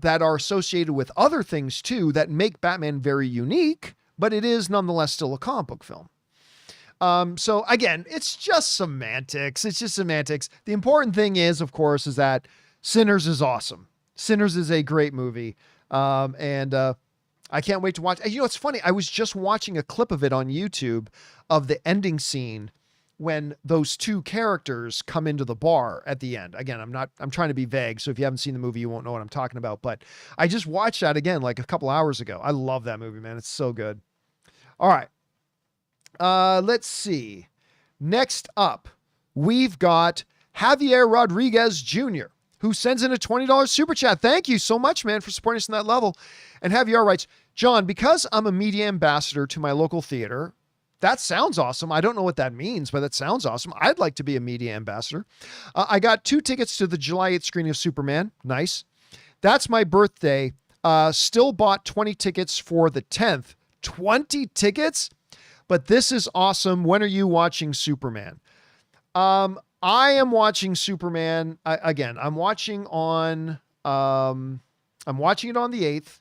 that are associated with other things too that make Batman very unique, but it is nonetheless still a comic book film. So again, it's just semantics. It's just semantics. The important thing is, of course, is that Sinners is awesome. Sinners is a great movie. I can't wait to watch. You know, it's funny. I was just watching a clip of it on YouTube of the ending scene when those two characters come into the bar at the end. Again, I'm trying to be vague. So if you haven't seen the movie, you won't know what I'm talking about, but I just watched that again, like a couple hours ago. I love that movie, man. It's so good. All right. Let's see. Next up, we've got Javier Rodriguez Jr., who sends in a $20 super chat. Thank you so much, man, for supporting us in that level. And Javier writes, John, because I'm a media ambassador to my local theater, that sounds awesome. I don't know what that means, but that sounds awesome. I'd like to be a media ambassador. I got 2 tickets to the July 8th screening of Superman. Nice. That's my birthday. Still bought 20 tickets for the 10th. 20 tickets? But this is awesome. When are you watching Superman? I am watching Superman. Again, I'm watching it on the 8th.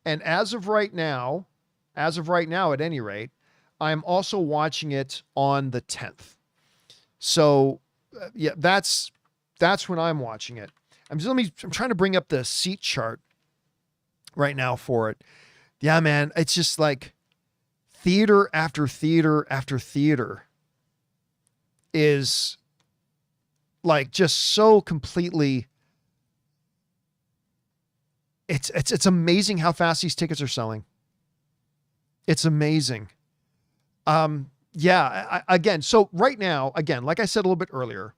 And as of right now, at any rate, I'm also watching it on the 10th. So yeah, that's when I'm watching it. I'm trying to bring up the seat chart right now for it. Yeah, man, it's just like theater after theater after theater is like just so completely. It's amazing how fast these tickets are selling. It's amazing. Yeah, again, so right now, again, like I said a little bit earlier,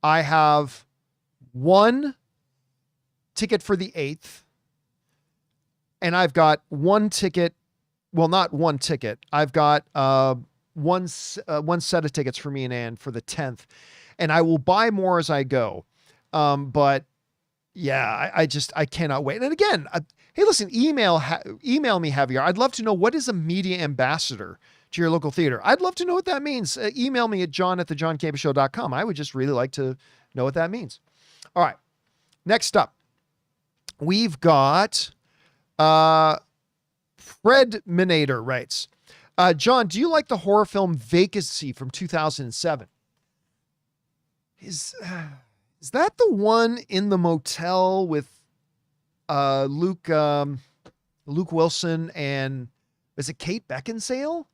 I have 1 ticket for the 8th, and I've got 1 ticket. Well, not 1 ticket. I've got one set of tickets for me and Ann for the 10th, and I will buy more as I go. But yeah, I cannot wait. And again, hey, listen, email me, Javier. I'd love to know, what is a media ambassador to your local theater? I'd love to know what that means. Email me at john@thejohncampeashow.com. I would just really like to know what that means. All right. Next up, we've got Fred Minator writes, John, do you like the horror film Vacancy from 2007? Is that the one in the motel with Luke Wilson and is it Kate Beckinsale?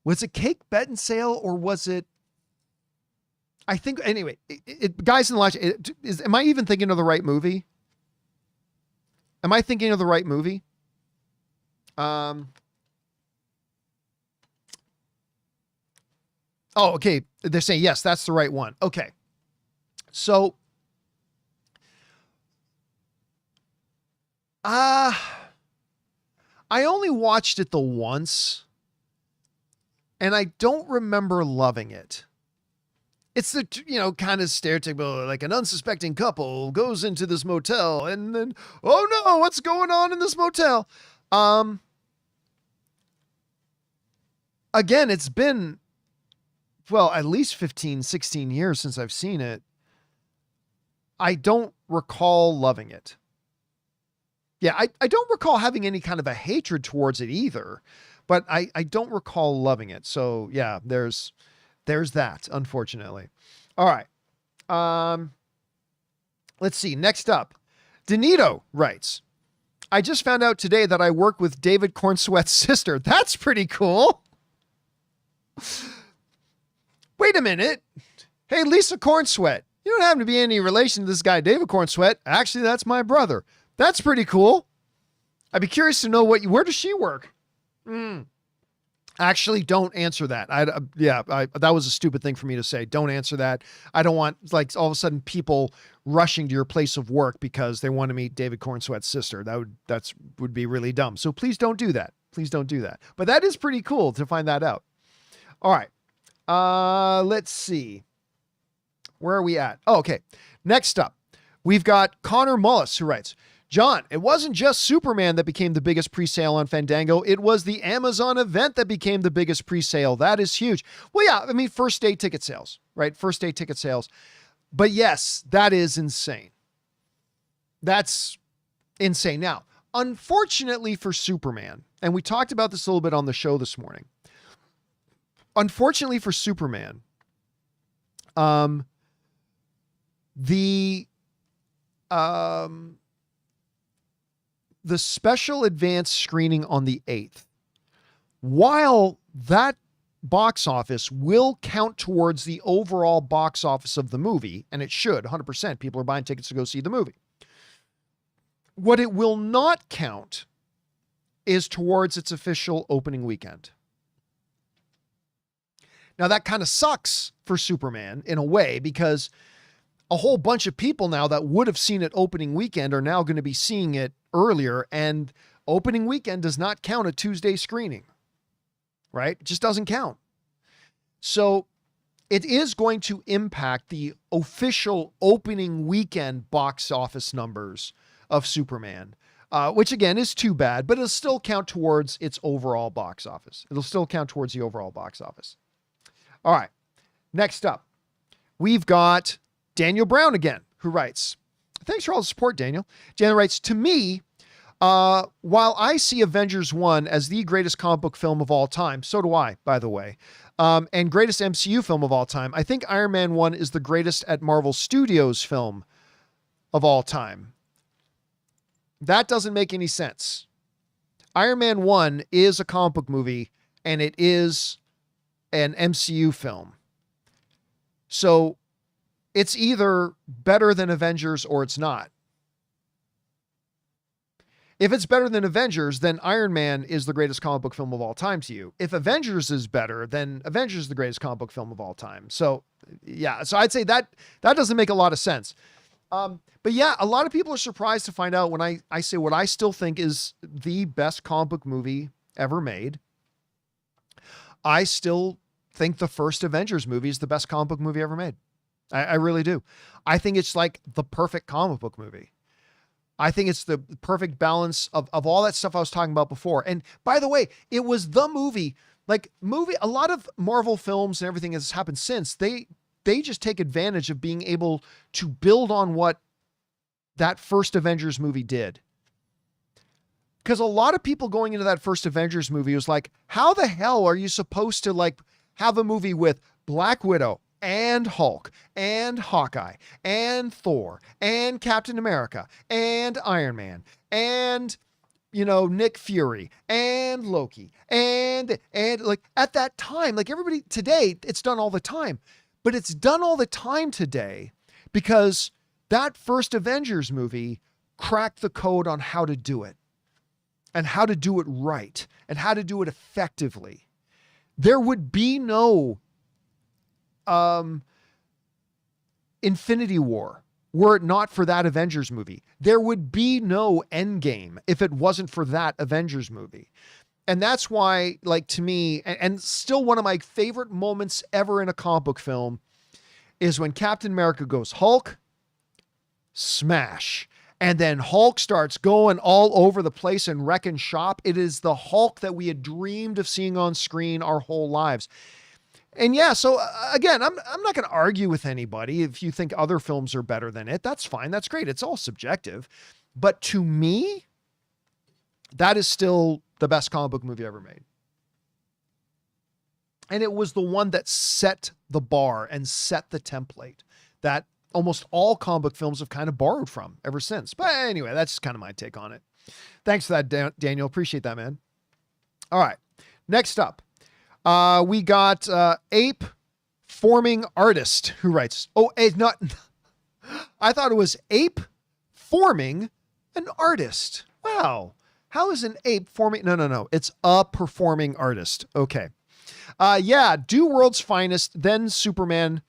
Was it Kate Beckinsale or was it? I think anyway. Guys in the lodge. Am I even thinking of the right movie? Am I thinking of the right movie? Oh, okay. They're saying yes, that's the right one. Okay. So, I only watched it the once, and I don't remember loving it. It's the, kind of stereotypical, like an unsuspecting couple goes into this motel and then, oh no, what's going on in this motel? Again, it's been, well, at least 15, 16 years since I've seen it. I don't recall loving it. Yeah, I don't recall having any kind of a hatred towards it either, but I don't recall loving it. So yeah, there's that, unfortunately. All right. Let's see. Next up, Danito writes, I just found out today that I work with David Cornsweat's sister. That's pretty cool. Wait a minute. Hey, Lisa Cornsweat, you don't happen to be any relation to this guy, David Cornsweat. Actually, that's my brother. That's pretty cool. I'd be curious to know where does she work? Actually, don't answer that. That was a stupid thing for me to say. Don't answer that. I don't want like all of a sudden people rushing to your place of work because they want to meet David Cornsweat's sister. That would be really dumb. So please don't do that. Please don't do that. But that is pretty cool to find that out. All right. Let's see. Where are we at? Oh, okay. Next up, we've got Connor Mullis, who writes, John, it wasn't just Superman that became the biggest pre-sale on Fandango. It was the Amazon event that became the biggest pre-sale. That is huge. Well, yeah, I mean, first day ticket sales, right? First day ticket sales. But yes, that is insane. That's insane. Now, unfortunately for Superman, and we talked about this a little bit on the show this morning. Unfortunately for Superman, the special advance screening on the 8th, while that box office will count towards the overall box office of the movie, and it should, 100%, people are buying tickets to go see the movie. What it will not count is towards its official opening weekend. Now that kind of sucks for Superman in a way, because a whole bunch of people now that would have seen it opening weekend are now going to be seeing it earlier, and opening weekend does not count a Tuesday screening, right? It just doesn't count. So it is going to impact the official opening weekend box office numbers of Superman, which again is too bad, but it'll still count towards its overall box office. It'll still count towards the overall box office. All right. Next up, we've got Daniel Brown again, who writes, thanks for all the support, Daniel. Daniel writes, to me, while I see Avengers 1 as the greatest comic book film of all time, so do I, by the way, and greatest MCU film of all time, I think Iron Man 1 is the greatest at Marvel Studios film of all time. That doesn't make any sense. Iron Man 1 is a comic book movie, and it is an MCU film. So it's either better than Avengers or it's not. If it's better than Avengers, then Iron Man is the greatest comic book film of all time to you. If Avengers is better, then Avengers is the greatest comic book film of all time. So yeah, so I'd say that doesn't make a lot of sense. But yeah, a lot of people are surprised to find out when I say what I still think is the best comic book movie ever made. I still think the first Avengers movie is the best comic book movie ever made. I really do. I think it's like the perfect comic book movie. I think it's the perfect balance of all that stuff I was talking about before. And by the way, it was the movie, a lot of Marvel films and everything that's happened since, they just take advantage of being able to build on what that first Avengers movie did. Because a lot of people going into that first Avengers movie was like, how the hell are you supposed to have a movie with Black Widow and Hulk and Hawkeye and Thor and Captain America and Iron Man and, Nick Fury and Loki and at that time, everybody today, it's done all the time, but it's done all the time today because that first Avengers movie cracked the code on how to do it and how to do it right and how to do it effectively. There would be no Infinity War were it not for that Avengers movie. There would be no Endgame if it wasn't for that Avengers movie. And that's why, to me, and still one of my favorite moments ever in a comic book film is when Captain America goes Hulk, smash. And then Hulk starts going all over the place and wrecking shop. It is the Hulk that we had dreamed of seeing on screen our whole lives. And yeah, so again, I'm not going to argue with anybody. If you think other films are better than it, that's fine. That's great. It's all subjective. But to me, that is still the best comic book movie ever made. And it was the one that set the bar and set the template that almost all comic book films have kind of borrowed from ever since. But anyway, that's kind of my take on it. Thanks for that, Daniel. Appreciate that, man. All right. Next up, we got Ape Forming Artist, who writes, it's not, I thought it was Ape Forming an Artist. Wow. How is an ape forming? No. It's a performing artist. Okay. Do World's Finest, then Superman,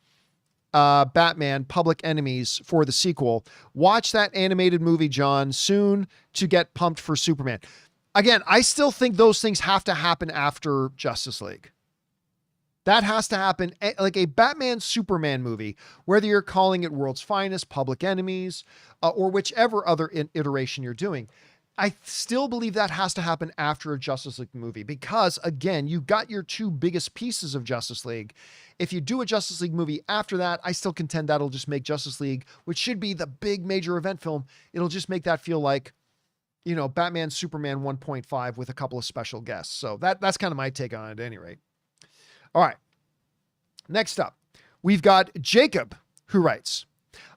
Batman, Public Enemies for the sequel. Watch that animated movie, John, soon to get pumped for Superman. Again, I still think those things have to happen after Justice League. That has to happen. Like a Batman Superman movie, whether you're calling it World's Finest, Public Enemies, or whichever other iteration you're doing. I still believe that has to happen after a Justice League movie because, again, you got your two biggest pieces of Justice League. If you do a Justice League movie after that, I still contend that'll just make Justice League, which should be the big major event film, it'll just make that feel like, you know, Batman Superman 1.5 with a couple of special guests. So that's kind of my take on it at any rate. All right. Next up, we've got Jacob, who writes,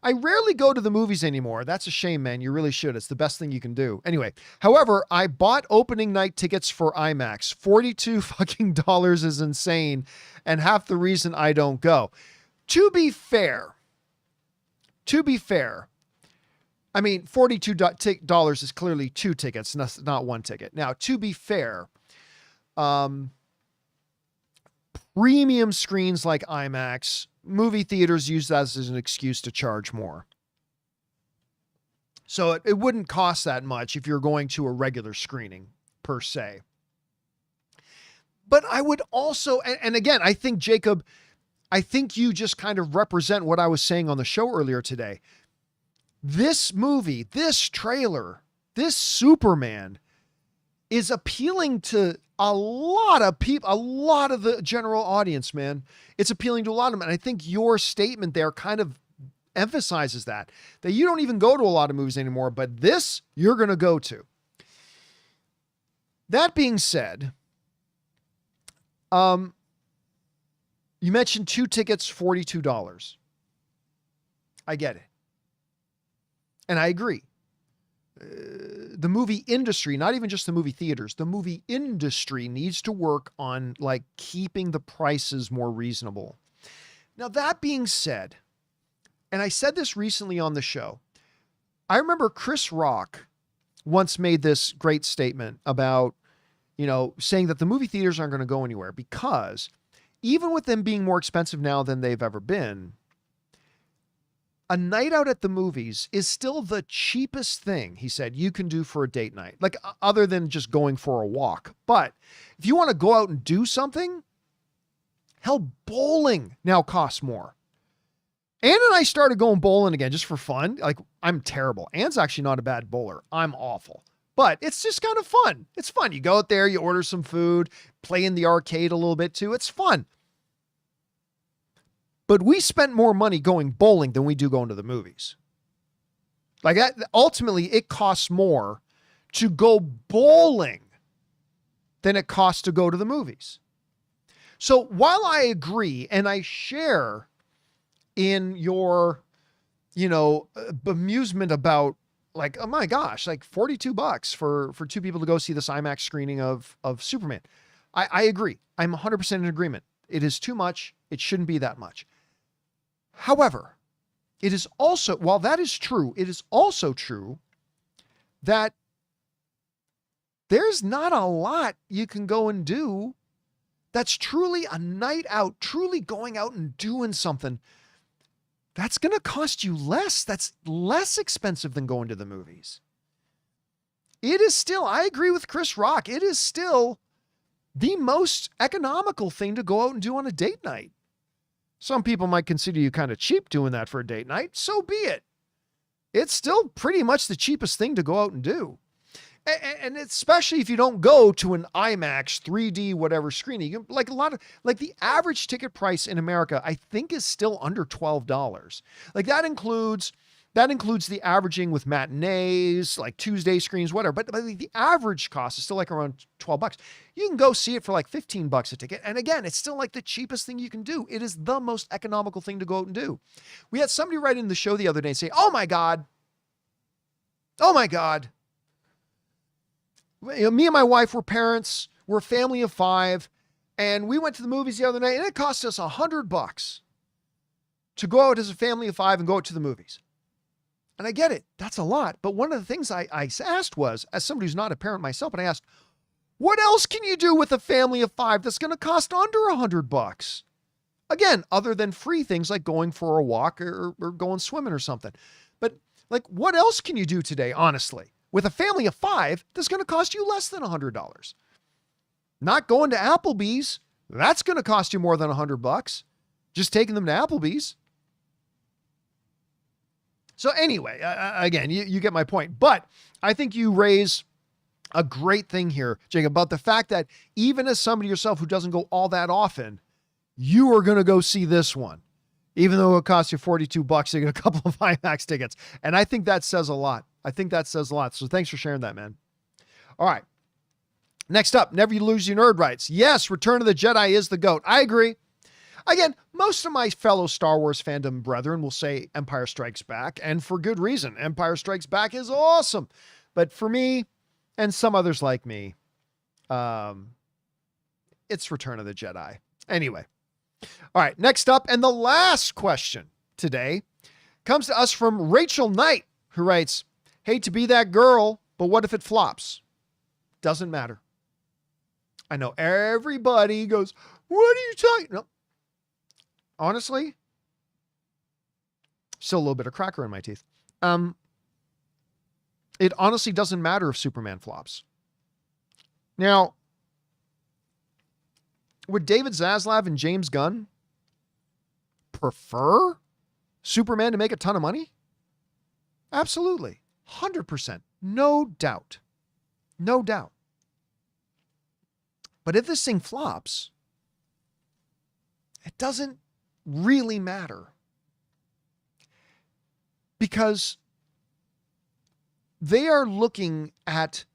I rarely go to the movies anymore. That's a shame, man. You really should. It's the best thing you can do. Anyway, however, I bought opening night tickets for IMAX. $42 fucking dollars is insane and half the reason I don't go. To be fair, I mean, $42 is clearly 2 tickets, not 1 ticket. Now, to be fair, premium screens like IMAX, movie theaters use that as an excuse to charge more. So it wouldn't cost that much if you're going to a regular screening per se. But I would also, and again, I think Jacob, I think you just kind of represent what I was saying on the show earlier today. This movie, this trailer, this Superman is appealing to a lot of people, a lot of the general audience, man. It's appealing to a lot of them. And I think your statement there kind of emphasizes that you don't even go to a lot of movies anymore, but this you're going to go to. That being said, you mentioned 2 tickets, $42. I get it. And I agree. The movie industry, not even just the movie theaters, the movie industry needs to work on like keeping the prices more reasonable. Now, that being said, and I said this recently on the show, I remember Chris Rock once made this great statement about, you know, saying that the movie theaters aren't going to go anywhere because even with them being more expensive now than they've ever been, a night out at the movies is still the cheapest thing, he said, you can do for a date night. Like other than just going for a walk. But if you want to go out and do something, hell, bowling now costs more. Ann and I started going bowling again just for fun. Like I'm terrible. Ann's actually not a bad bowler. I'm awful. But it's just kind of fun. It's fun. You go out there, you order some food, play in the arcade a little bit too. It's fun. But we spent more money going bowling than we do going to the movies. Like that, ultimately, it costs more to go bowling than it costs to go to the movies. So while I agree and I share in your, you know, bemusement about like, oh my gosh, like $42 for 2 people to go see this IMAX screening of Superman. I agree. I'm 100% in agreement. It is too much. It shouldn't be that much. However, it is also, while that is true, it is also true that there's not a lot you can go and do that's truly a night out, truly going out and doing something that's going to cost you less. That's less expensive than going to the movies. It is still, I agree with Chris Rock, it is still the most economical thing to go out and do on a date night. Some people might consider you kind of cheap doing that for a date night. So be it. It's still pretty much the cheapest thing to go out and do. And especially if you don't go to an IMAX 3D, whatever screening, you can, like the average ticket price in America, I think is still under $12. Like that includes the averaging with matinees, like Tuesday screens, whatever. But the average cost is still like around $12. You can go see it for like $15 a ticket. And again, it's still like the cheapest thing you can do. It is the most economical thing to go out and do. We had somebody write in the show the other day and say, oh my God. You know, me and my wife were parents. We're a family of 5. And we went to the movies the other night and it cost us $100 to go out as a family of 5 and go out to the movies. And I get it. That's a lot. But one of the things I asked was, as somebody who's not a parent myself, but I asked, what else can you do with a family of 5 that's going to cost under $100? Again, other than free things like going for a walk or going swimming or something. But like, what else can you do today, honestly, with a family of 5 that's going to cost you less than $100? Not going to Applebee's That's going to cost you more than $100 just taking them to Applebee's. So anyway, again, you get my point. But I think you raise a great thing here, Jake, about the fact that even as somebody yourself who doesn't go all that often, you are going to go see this one. Even though it costs you $42, you get a couple of IMAX tickets. And I think that says a lot. So thanks for sharing that, man. All right. Next up, Never You Lose Your Nerd Rights. Yes, Return of the Jedi is the GOAT. I agree. Again, most of my fellow Star Wars fandom brethren will say Empire Strikes Back, and for good reason. Empire Strikes Back is awesome. But for me, and some others like me, it's Return of the Jedi. Anyway. All right, next up, and the last question today comes to us from Rachel Knight, who writes, hate to be that girl, but what if it flops? Doesn't matter. I know everybody goes, what are you talking? No. Honestly, still a little bit of cracker in my teeth. It honestly doesn't matter if Superman flops. Now, would David Zaslav and James Gunn prefer Superman to make a ton of money? Absolutely. 100%. No doubt. No doubt. But if this thing flops, it doesn't really matter. Because they are looking at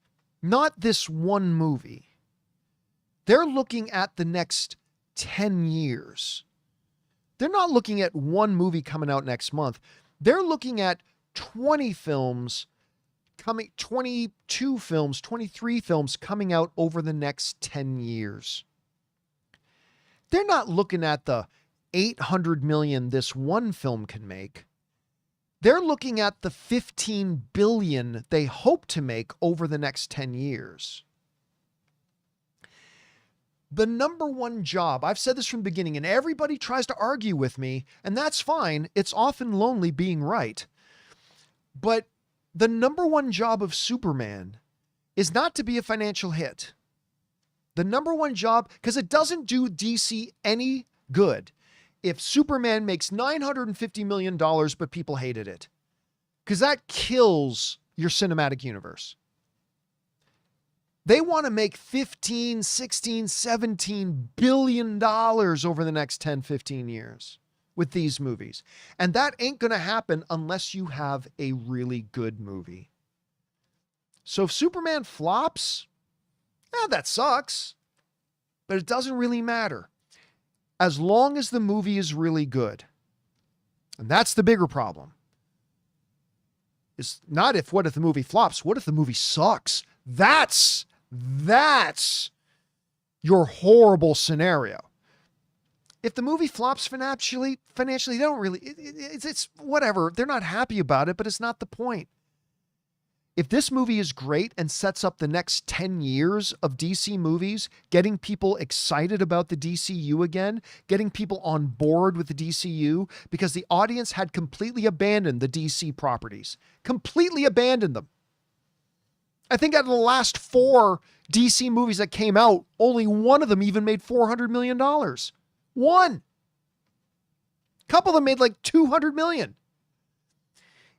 not this one movie. They're looking at the next 10 years. They're not looking at one movie coming out next month. They're looking at 20 films coming, 22 films, 23 films coming out over the next 10 years. They're not looking at the 800 million this one film can make. They're looking at the 15 billion they hope to make over the next 10 years. The number one job, I've said this from the beginning, and everybody tries to argue with me, and that's fine. It's often lonely being right. But the number one job of Superman is not to be a financial hit. The number one job, because it doesn't do DC any good if Superman makes $950 million, but people hated it. Because that kills your cinematic universe. They want to make 15, 16, 17 billion dollars over the next 10, 15 years with these movies. And that ain't going to happen unless you have a really good movie. So if Superman flops, that sucks. But it doesn't really matter. As long as the movie is really good. And that's the bigger problem. It's not what if the movie flops? What if the movie sucks? That's your horrible scenario. If the movie flops financially, they don't really, it's whatever. They're not happy about it, but it's not the point. If this movie is great and sets up the next 10 years of DC movies, getting people excited about the DCU again, getting people on board with the DCU, because the audience had completely abandoned the DC properties, completely abandoned them. I think out of the last 4 DC movies that came out, only one of them even made $400 million. One. A couple of them made like $200 million.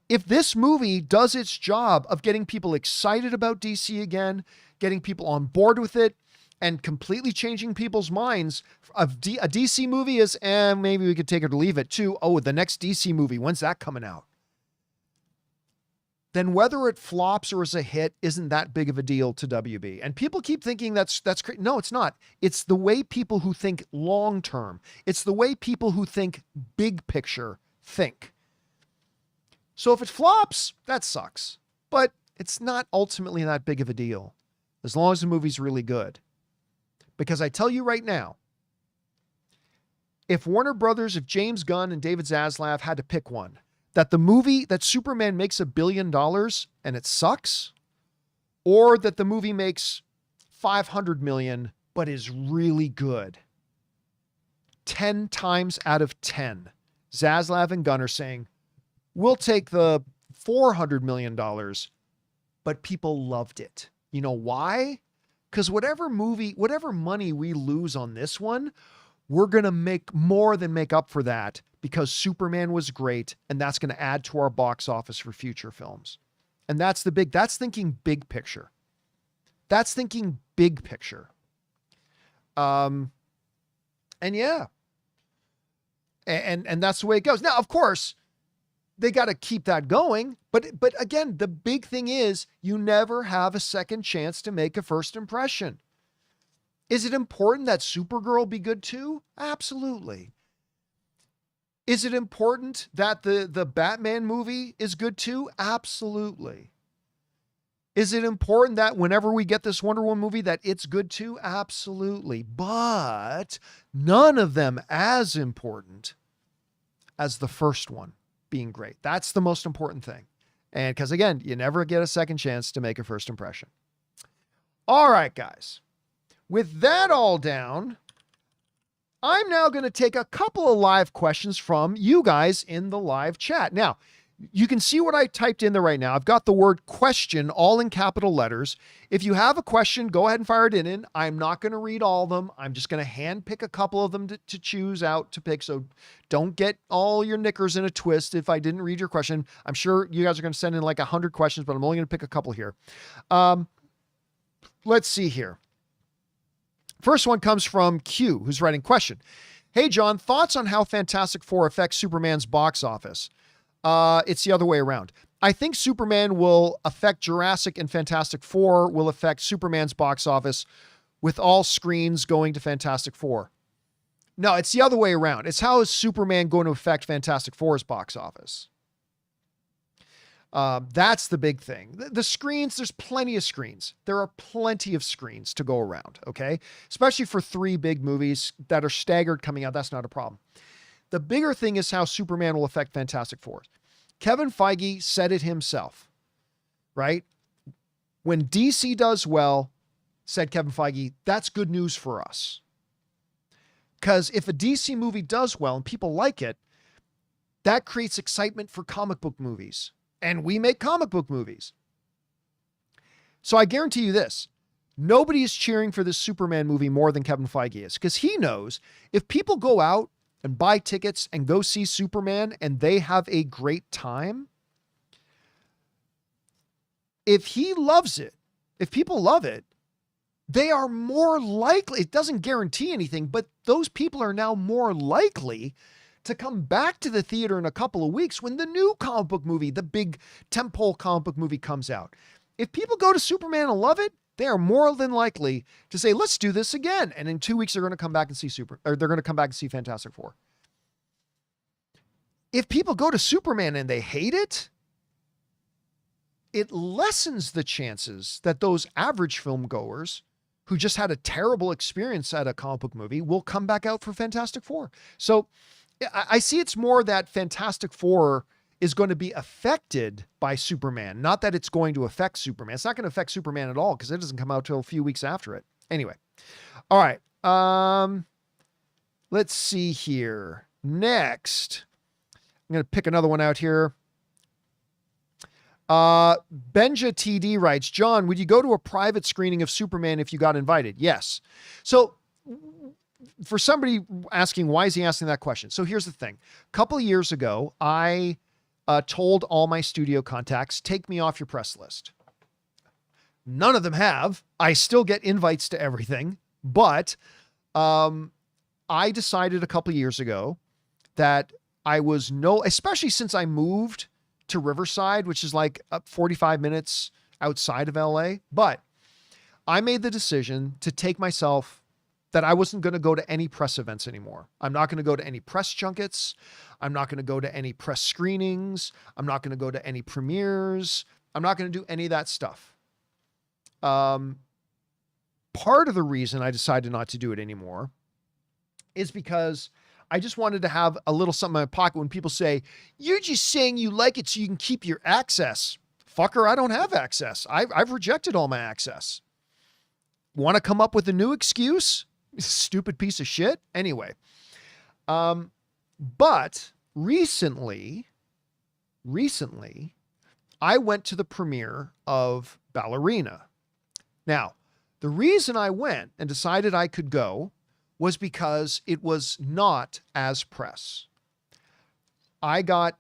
If this movie does its job of getting people excited about DC again, getting people on board with it, and completely changing people's minds, a DC movie is, maybe we could take it or leave it, to, the next DC movie, when's that coming out? Then whether it flops or is a hit isn't that big of a deal to WB. And people keep thinking that's great. No, it's not. It's the way people who think long-term. It's the way people who think big picture think. So if it flops, that sucks. But it's not ultimately that big of a deal, as long as the movie's really good. Because I tell you right now, if Warner Brothers, if James Gunn and David Zaslav had to pick one, that the movie, that Superman makes $1 billion and it sucks, or that the movie makes 500 million but is really good, 10 times out of 10, Zaslav and Gunn are saying, we'll take the $400 million, but people loved it. You know why? Because whatever money we lose on this one, we're going to make more than make up for that because Superman was great. And that's going to add to our box office for future films. And that's thinking big picture. That's thinking big picture. And yeah. And that's the way it goes. Now, of course, they got to keep that going. But again, the big thing is you never have a second chance to make a first impression. Is it important that Supergirl be good too? Absolutely. Is it important that the Batman movie is good too? Absolutely. Is it important that whenever we get this Wonder Woman movie that it's good too? Absolutely. But none of them as important as the first one being great. That's the most important thing. And because again, you never get a second chance to make a first impression. All right, guys. With that all down, I'm now going to take a couple of live questions from you guys in the live chat. Now, you can see what I typed in there right now. I've got the word question all in capital letters. If you have a question, go ahead and fire it in. I'm not going to read all of them. I'm just going to hand pick a couple of them to choose out to pick. So don't get all your knickers in a twist if I didn't read your question. I'm sure you guys are going to send in like 100 questions, but I'm only going to pick a couple here. Let's see here. First one comes from Q, who's writing question. Hey, John, thoughts on how Fantastic Four affects Superman's box office? It's the other way around. I think Superman will affect Jurassic and Fantastic Four will affect Superman's box office with all screens going to Fantastic Four. No, it's the other way around. It's how is Superman going to affect Fantastic Four's box office? That's the big thing. The screens, there's plenty of screens. There are plenty of screens to go around, okay? Especially for 3 big movies that are staggered coming out. That's not a problem. The bigger thing is how Superman will affect Fantastic Four. Kevin Feige said it himself, right? When DC does well, said Kevin Feige, that's good news for us. Because if a DC movie does well and people like it, that creates excitement for comic book movies. And we make comic book movies. So I guarantee you this. Nobody is cheering for this Superman movie more than Kevin Feige is. Because he knows if people go out and buy tickets and go see Superman and they have a great time, if he loves it, if people love it, they are more likely, it doesn't guarantee anything, but those people are now more likely to come back to the theater in a couple of weeks when the new comic book movie, the big tentpole comic book movie comes out. If people go to Superman and love it, they are more than likely to say, let's do this again. And in 2 weeks, they're going to come back and see they're going to come back and see Fantastic Four. If people go to Superman and they hate it, it lessens the chances that those average film goers who just had a terrible experience at a comic book movie will come back out for Fantastic Four. So I see it's more that Fantastic Four is going to be affected by Superman. Not that it's going to affect Superman. It's not going to affect Superman at all because it doesn't come out till a few weeks after it. Anyway. All right. Let's see here. Next, I'm going to pick another one out here. Benja TD writes, John, would you go to a private screening of Superman if you got invited? Yes. So for somebody asking, why is he asking that question? So here's the thing. A couple of years ago, I told all my studio contacts, take me off your press list. None of them have. I still get invites to everything, but I decided a couple of years ago that I was especially since I moved to Riverside, which is like 45 minutes outside of LA, but I made the decision to take myself that I wasn't going to go to any press events anymore. I'm not going to go to any press junkets. I'm not going to go to any press screenings. I'm not going to go to any premieres. I'm not going to do any of that stuff. Part of the reason I decided not to do it anymore is because I just wanted to have a little something in my pocket when people say, you're just saying you like it so you can keep your access. Fucker, I don't have access. I've rejected all my access. Want to come up with a new excuse? Stupid piece of shit. Anyway. But recently, I went to the premiere of Ballerina. Now, The reason I went and decided I could go was because it was not as press. I got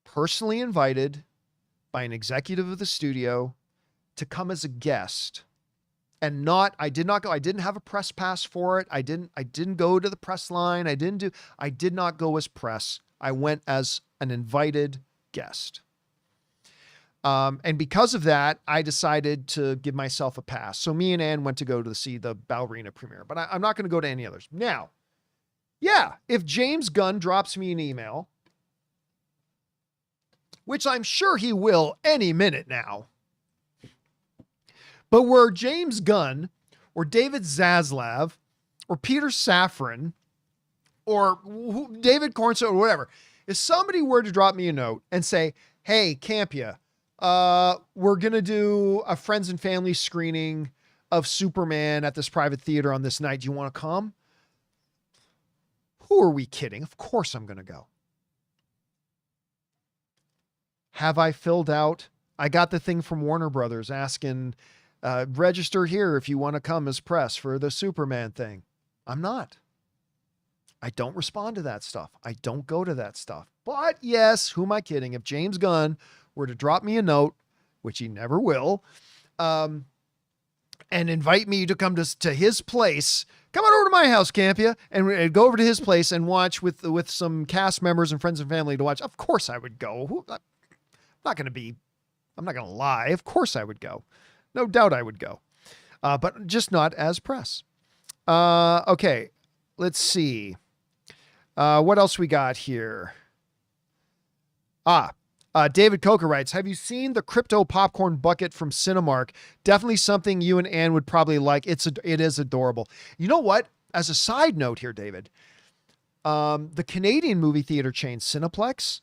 personally invited by an executive of the studio to come as a guest, and I did not go. I didn't have a press pass for it. I didn't go to the press line. I did not go as press. I went as an invited guest. And because of that, I decided to give myself a pass. So me and Ann went to go to see the Ballerina premiere, but I'm not going to go to any others. Now, yeah, if James Gunn drops me an email, which I'm sure he will any minute now, but where James Gunn or David Zaslav or Peter Safran or David Cornso or whatever, if somebody were to drop me a note and say, hey, Campea, we're going to do a friends and family screening of Superman at this private theater on this night. Do you want to come? Who are we kidding? Of course I'm going to go. Have I filled out? I got the thing from Warner Brothers asking, register here if you want to come as press for the Superman thing. I'm not. I don't respond to that stuff. I don't go to that stuff. But yes, who am I kidding? If James Gunn were to drop me a note, which he never will, and invite me to come to his place, come on over to my house, Campea, and go over to his place and watch with some cast members and friends and family to watch. Of course I would go. I'm not going to lie. Of course I would go. No doubt I would go. But just not as press. Okay. Let's see. What else we got here? David Coker writes, have you seen the Krypto popcorn bucket from Cinemark? Definitely something you and Ann would probably like. It is adorable. You know what? As a side note here, David, the Canadian movie theater chain Cineplex,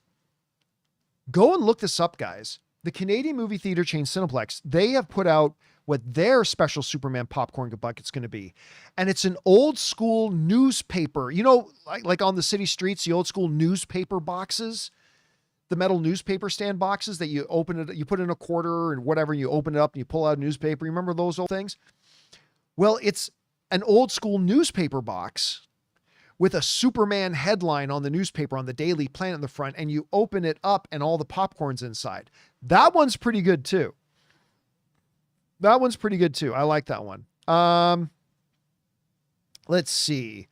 go and look this up, guys. The Canadian movie theater chain Cineplex, they have put out what their special Superman popcorn bucket's going to be. And it's an old school newspaper, you know, like on the city streets, the old school newspaper boxes, the metal newspaper stand boxes that you open it, you put in a quarter and whatever, and you open it up and you pull out a newspaper. You remember those old things? Well, it's an old school newspaper box with a Superman headline on the newspaper on the Daily Planet in the front, and you open it up and all the popcorn's inside. That one's pretty good too. I like that one. Let's see.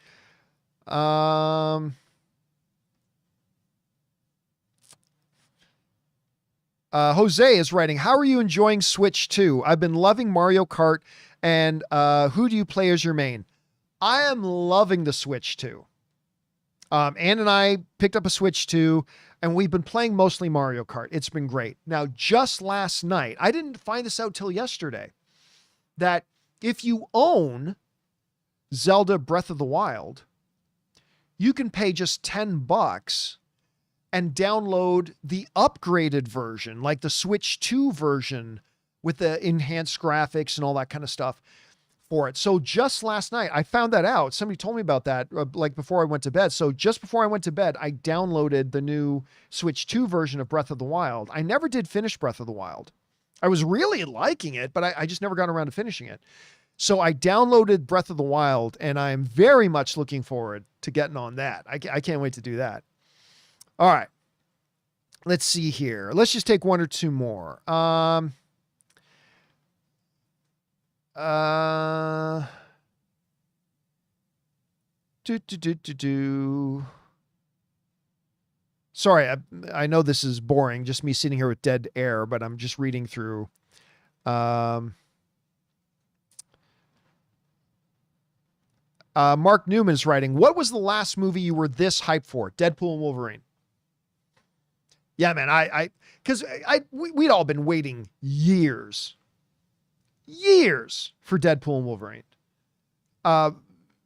Jose is writing, how are you enjoying Switch 2? I've been loving Mario Kart, and who do you play as your main? I am loving the Switch 2. Ann and I picked up a Switch 2, and we've been playing mostly Mario Kart. It's been great. Now, just last night, I didn't find this out till yesterday, that if you own Zelda Breath of the Wild, you can pay just $10 and download the upgraded version, like the Switch 2 version with the enhanced graphics and all that kind of stuff for it. So just last night, I found that out. Somebody told me about that, like before I went to bed. So just before I went to bed, I downloaded the new Switch 2 version of Breath of the Wild. I never did finish Breath of the Wild. I was really liking it, but I just never got around to finishing it. So I downloaded Breath of the Wild, and I'm very much looking forward to getting on that. I can't wait to do that. All right. Let's see here. Let's just take one or two more. Sorry, I know this is boring, just me sitting here with dead air, but I'm just reading through. Mark Newman is writing, what was the last movie you were this hyped for? Deadpool and Wolverine. Yeah, man, because we'd all been waiting years for Deadpool and Wolverine.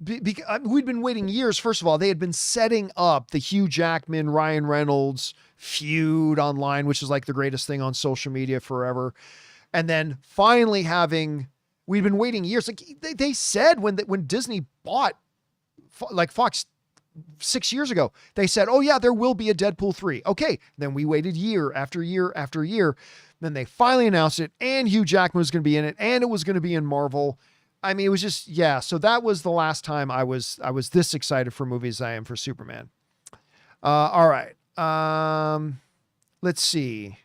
We'd been waiting years. First of all, they had been setting up the Hugh Jackman, Ryan Reynolds feud online, which is like the greatest thing on social media forever. And then finally we'd been waiting years. Like they said when Disney bought like Fox 6 years ago, they said, oh yeah, there will be a Deadpool 3. Okay. Then we waited year after year after year. Then they finally announced it, and Hugh Jackman was going to be in it, and it was going to be in Marvel. I mean, it was just, yeah. So that was the last time I was this excited for movies as I am for Superman. All right. Let's see.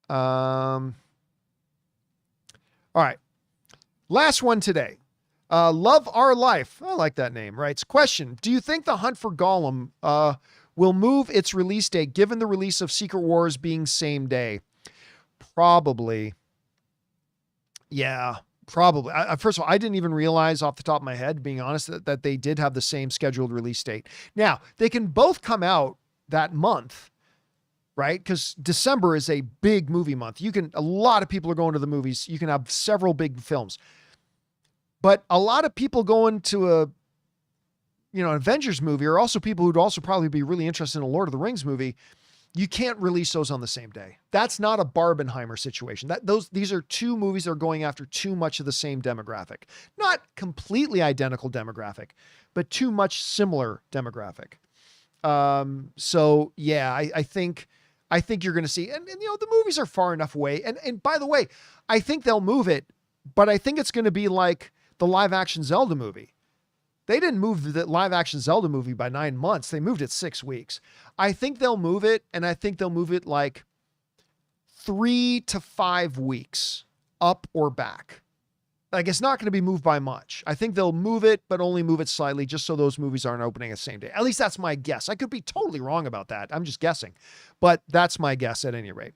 All right. Last one today. Love Our Life. I like that name, right? Question. Do you think The Hunt for Gollum will move its release date given the release of Secret Wars being same day? Probably. Yeah, probably. First of all, I didn't even realize off the top of my head, being honest, that they did have the same scheduled release date. Now, they can both come out that month, right? Because December is a big movie month. A lot of people are going to the movies. You can have several big films. But a lot of people going to an Avengers movie are also people who'd also probably be really interested in a Lord of the Rings movie. You can't release those on the same day. That's not a Barbenheimer situation. These are two movies that are going after too much of the same demographic. Not completely identical demographic, but too much similar demographic. So yeah, I think you're going to see, and the movies are far enough away. And by the way, I think they'll move it, but I think it's going to be like the live action Zelda movie. They didn't move the live action Zelda movie by 9 months. They moved it 6 weeks. I think they'll move it, and I think they'll move it like 3 to 5 weeks up or back. Like, it's not going to be moved by much. I think they'll move it, but only move it slightly just so those movies aren't opening the same day. At least that's my guess. I could be totally wrong about that. I'm just guessing, but that's my guess at any rate.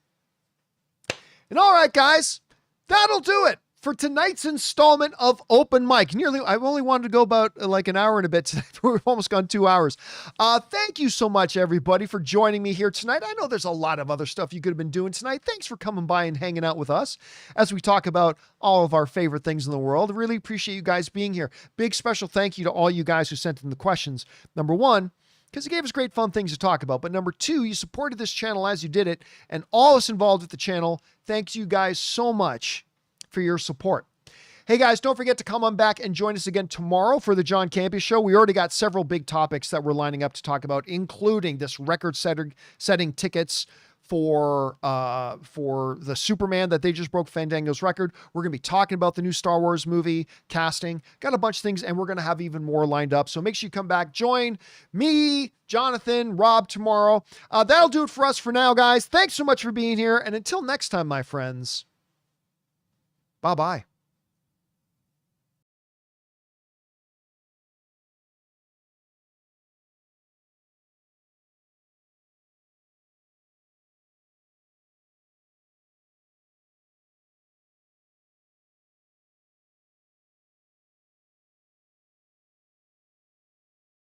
And all right, guys, that'll do it for tonight's installment of Open Mic. I've only wanted to go about like an hour and a bit today. We've almost gone 2 hours. Thank you so much, everybody, for joining me here tonight. I know there's a lot of other stuff you could have been doing tonight. Thanks for coming by and hanging out with us as we talk about all of our favorite things in the world. Really appreciate you guys being here. Big special thank you to all you guys who sent in the questions. Number one, because it gave us great fun things to talk about. But number two, you supported this channel as you did it, and all of us involved with the channel. Thanks you guys so much for your support. Hey guys, don't forget to come on back and join us again tomorrow for the John Campea Show. We already got several big topics that we're lining up to talk about, including this record-setting tickets for the Superman that they just broke Fandango's record. We're going to be talking about the new Star Wars movie, casting, got a bunch of things, and we're going to have even more lined up. So make sure you come back, join me, Jonathan, Rob tomorrow. That'll do it for us for now, guys. Thanks so much for being here. And until next time, my friends, bye-bye.